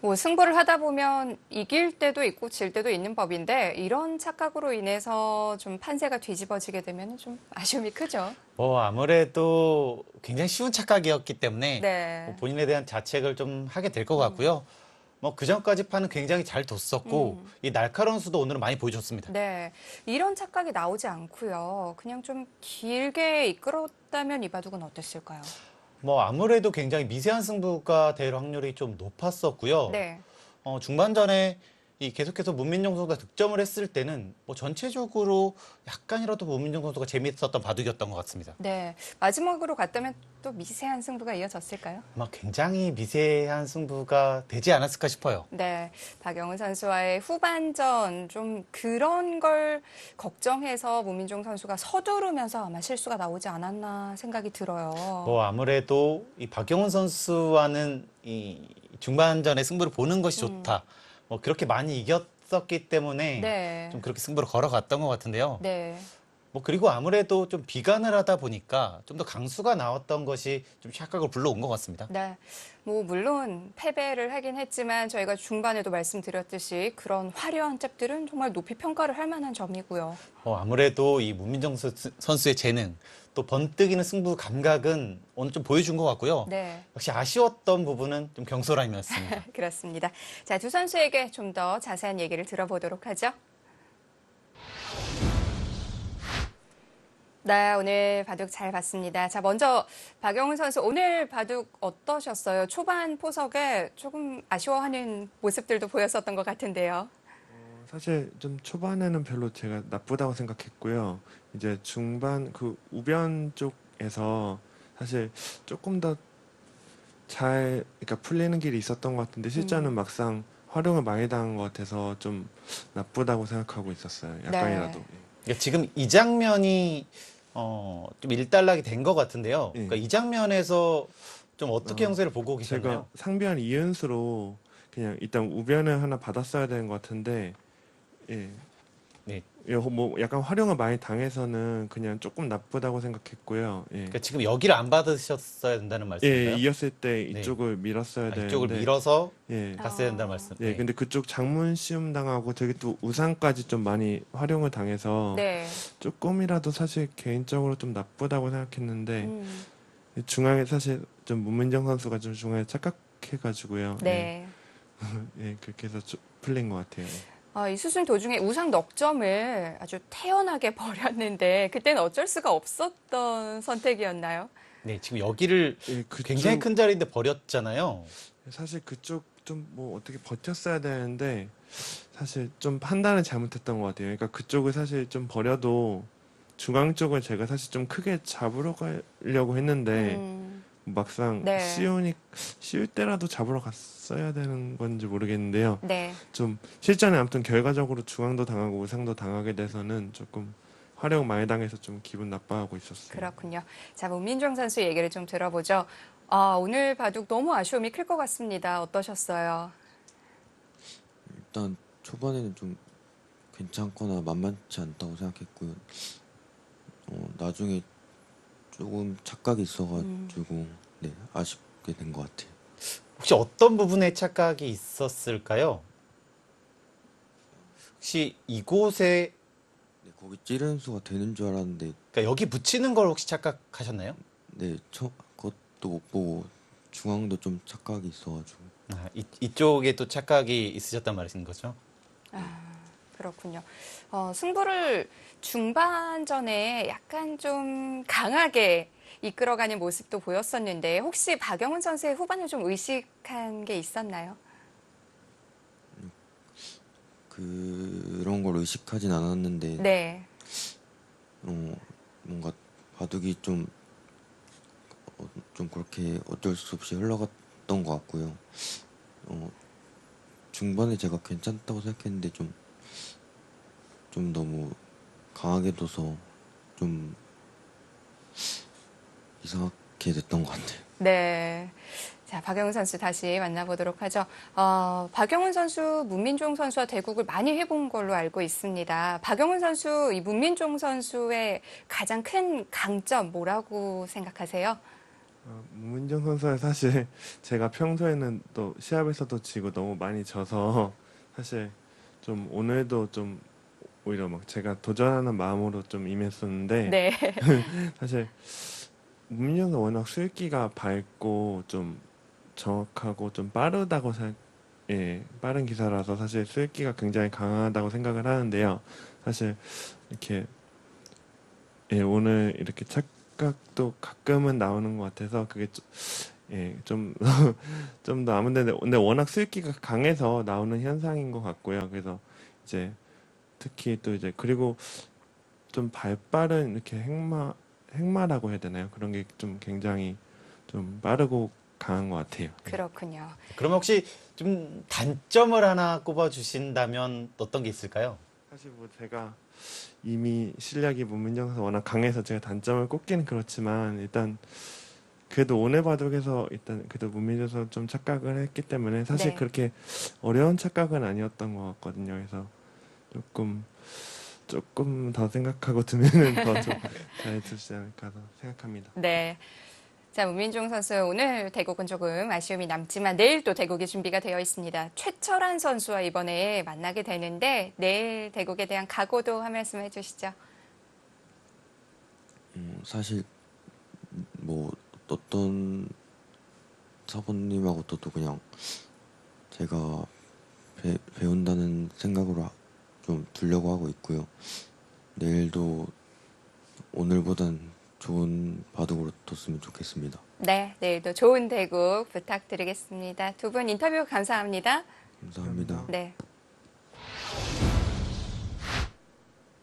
뭐 승부를 하다 보면 이길 때도 있고 질 때도 있는 법인데 이런 착각으로 인해서 좀 판세가 뒤집어지게 되면 좀 아쉬움이 크죠. 아무래도 굉장히 쉬운 착각이었기 때문에 네. 본인에 대한 자책을 좀 하게 될 것 같고요. 그 전까지 판은 굉장히 잘 뒀었고 이 날카로운 수도 오늘은 많이 보여줬습니다. 네, 이런 착각이 나오지 않고요. 그냥 좀 길게 이끌었다면 이 바둑은 어땠을까요? 아무래도 굉장히 미세한 승부가 될 확률이 좀 높았었고요. 네, 중반전에 이 계속해서 문민정 선수가 득점을 했을 때는 전체적으로 약간이라도 문민정 선수가 재미있었던 바둑이었던 것 같습니다. 네. 마지막으로 갔다면 또 미세한 승부가 이어졌을까요? 아마 굉장히 미세한 승부가 되지 않았을까 싶어요. 네, 박영훈 선수와의 후반전 좀 그런 걸 걱정해서 문민종 선수가 서두르면서 아마 실수가 나오지 않았나 생각이 들어요. 아무래도 이 박영훈 선수와는 이 중반전의 승부를 보는 것이 좋다. 그렇게 많이 이겼었기 때문에 네. 좀 그렇게 승부를 걸어갔던 것 같은데요. 네. 그리고 아무래도 좀 비관을 하다 보니까 좀 더 강수가 나왔던 것이 좀 착각을 불러온 것 같습니다. 네. 물론 패배를 하긴 했지만 저희가 중반에도 말씀드렸듯이 그런 화려한 잽들은 정말 높이 평가를 할 만한 점이고요. 아무래도 이 문민정 선수의 재능, 또 번뜩이는 승부 감각은 오늘 좀 보여준 것 같고요. 네. 역시 아쉬웠던 부분은 좀 경솔함이었습니다. 그렇습니다. 자, 두 선수에게 좀 더 자세한 얘기를 들어보도록 하죠. 네, 오늘 바둑 잘 봤습니다. 자, 먼저 박영훈 선수 오늘 바둑 어떠셨어요? 초반 포석에 조금 아쉬워하는 모습들도 보였었던 것 같은데요. 사실 좀 초반에는 별로 제가 나쁘다고 생각했고요. 이제 중반 그 우변 쪽에서 사실 조금 더 잘 그러니까 풀리는 길이 있었던 것 같은데 실제는 막상 활용을 많이 당한 것 같아서 좀 나쁘다고 생각하고 있었어요. 약간이라도. 그러니까 지금 이 장면이 좀 일단락이 된 것 같은데요. 예. 그러니까 이 장면에서 좀 어떻게 형세를 보고 계셨나요? 제가 상변 이연수로 그냥 일단 우변을 하나 받았어야 되는 것 같은데 예. 네. 약간 활용을 많이 당해서는 그냥 조금 나쁘다고 생각했고요. 예. 그러니까 지금 여기를 안 받으셨어야 된다는 말씀인가요? 이었을 때 네. 이쪽을 밀었어야 되는데 이쪽을 밀어서 예. 갔어야 된다는 말씀. 예, 근데 그쪽 장문 시움 당하고 되게 또 우상까지 좀 많이 활용을 당해서 네. 조금이라도 사실 개인적으로 좀 나쁘다고 생각했는데 음, 중앙에 사실 좀 문민정 선수가 좀 중앙에 착각해가지고요. 네. 예, 그렇게 해서 좀 풀린 것 같아요. 이 수순 도중에 우상 넉 점을 아주 태연하게 버렸는데 그때는 어쩔 수가 없었던 선택이었나요? 네, 지금 여기를 예, 굉장히 큰 자리인데 버렸잖아요. 사실 그쪽 좀 뭐 어떻게 버텼어야 되는데 사실 좀 판단을 잘못했던 것 같아요. 그러니까 그쪽을 사실 좀 버려도 중앙 쪽을 제가 사실 좀 크게 잡으러 가려고 했는데 막상 네. 쉬울 때라도 잡으러 갔어야 되는 건지 모르겠는데요. 네. 좀 실전에 아무튼 결과적으로 중앙도 당하고 우상도 당하게 돼서는 조금 활용 많이 당해서 좀 기분 나빠하고 있었어요. 그렇군요. 자, 문민정 선수 얘기를 좀 들어보죠. 오늘 바둑 너무 아쉬움이 클 것 같습니다. 어떠셨어요? 일단 초반에는 좀 괜찮거나 만만치 않다고 생각했고요. 나중에 조금 착각이 있어가지고 네, 아쉽게 된 것 같아요. 혹시 어떤 부분에 착각이 있었을까요? 혹시 이곳에 네, 거기 찌르는 수가 되는 줄 알았는데 그러니까 여기 붙이는 걸 혹시 착각하셨나요? 네, 그것도 못 보고 중앙도 좀 착각이 있어가지고 이쪽에 또 착각이 있으셨단 말이신 거죠? 그렇군요. 승부를 중반전에 약간 좀 강하게 이끌어가는 모습도 보였었는데 혹시 박영훈 선수의 후반을 좀 의식한 게 있었나요? 그런 걸 의식하진 않았는데 네. 뭔가 바둑이 좀 그렇게 어쩔 수 없이 흘러갔던 것 같고요. 중반에 제가 괜찮다고 생각했는데 좀 너무 강하게 둬서 좀 이상하게 됐던 것 같아요. 네. 자, 박영훈 선수 다시 만나보도록 하죠. 박영훈 선수, 문민종 선수와 대국을 많이 해본 걸로 알고 있습니다. 박영훈 선수, 이 문민종 선수의 가장 큰 강점 뭐라고 생각하세요? 문민정 선수는 사실 제가 평소에는 또 시합에서도 지고 너무 많이 져서 사실 좀 오늘도 좀 오히려 막 제가 도전하는 마음으로 좀 임했었는데 네. 사실 문민정 선수 워낙 술기가 밝고 좀 정확하고 좀 빠르다고 빠른 기사라서 사실 술기가 굉장히 강하다고 생각을 하는데요. 사실 이렇게 오늘 이렇게 착각도 가끔은 나오는 것 같아서 그게 좀 더 아무데 근데 워낙 술기가 강해서 나오는 현상인 것 같고요. 그래서 이제 특히 또 이제 그리고 좀 발빠른 이렇게 행마라고 해야 되나요? 그런 게 좀 굉장히 좀 빠르고 강한 것 같아요. 그렇군요. 그러면 혹시 좀 단점을 하나 꼽아주신다면 어떤 게 있을까요? 사실 뭐 제가 이미 실력이 문민정 선수 워낙 강해서 제가 단점을 꼽기는 그렇지만 일단 그래도 오늘 바둑에서 일단 그래도 문민정 선수 좀 착각을 했기 때문에 사실 네. 그렇게 어려운 착각은 아니었던 것 같거든요. 그래서 조금 더 생각하고 두면은 더 좀 잘해주지 않을까 생각합니다. 네. 자, 문민종 선수 오늘 대국은 조금 아쉬움이 남지만 내일 또 대국이 준비가 되어 있습니다. 최철한 선수와 이번에 만나게 되는데 내일 대국에 대한 각오도 한 말씀 해주시죠. 사실 뭐 어떤 사부님하고도 그냥 제가 배운다는 생각으로 좀 두려고 하고 있고요. 내일도 오늘보단 좋은 바둑으로 뒀으면 좋겠습니다. 네, 내일도 좋은 대국 부탁드리겠습니다. 두 분 인터뷰 감사합니다. 감사합니다. 네.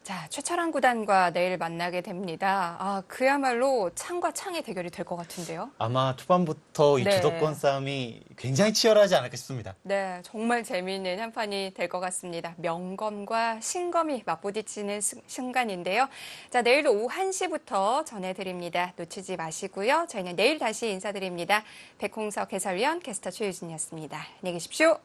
자, 최철한 구단과 내일 만나게 됩니다. 그야말로 창과 창의 대결이 될 것 같은데요. 아마 초반부터 이 네. 주도권 싸움이 굉장히 치열하지 않을까 싶습니다. 네, 정말 재미있는 한 판이 될 것 같습니다. 명검과 신검이 맞부딪히는 순간인데요. 자, 내일도 오후 1시부터 전해드립니다. 놓치지 마시고요. 저희는 내일 다시 인사드립니다. 백홍석 해설위원, 캐스터 최유진이었습니다. 안녕히 계십시오.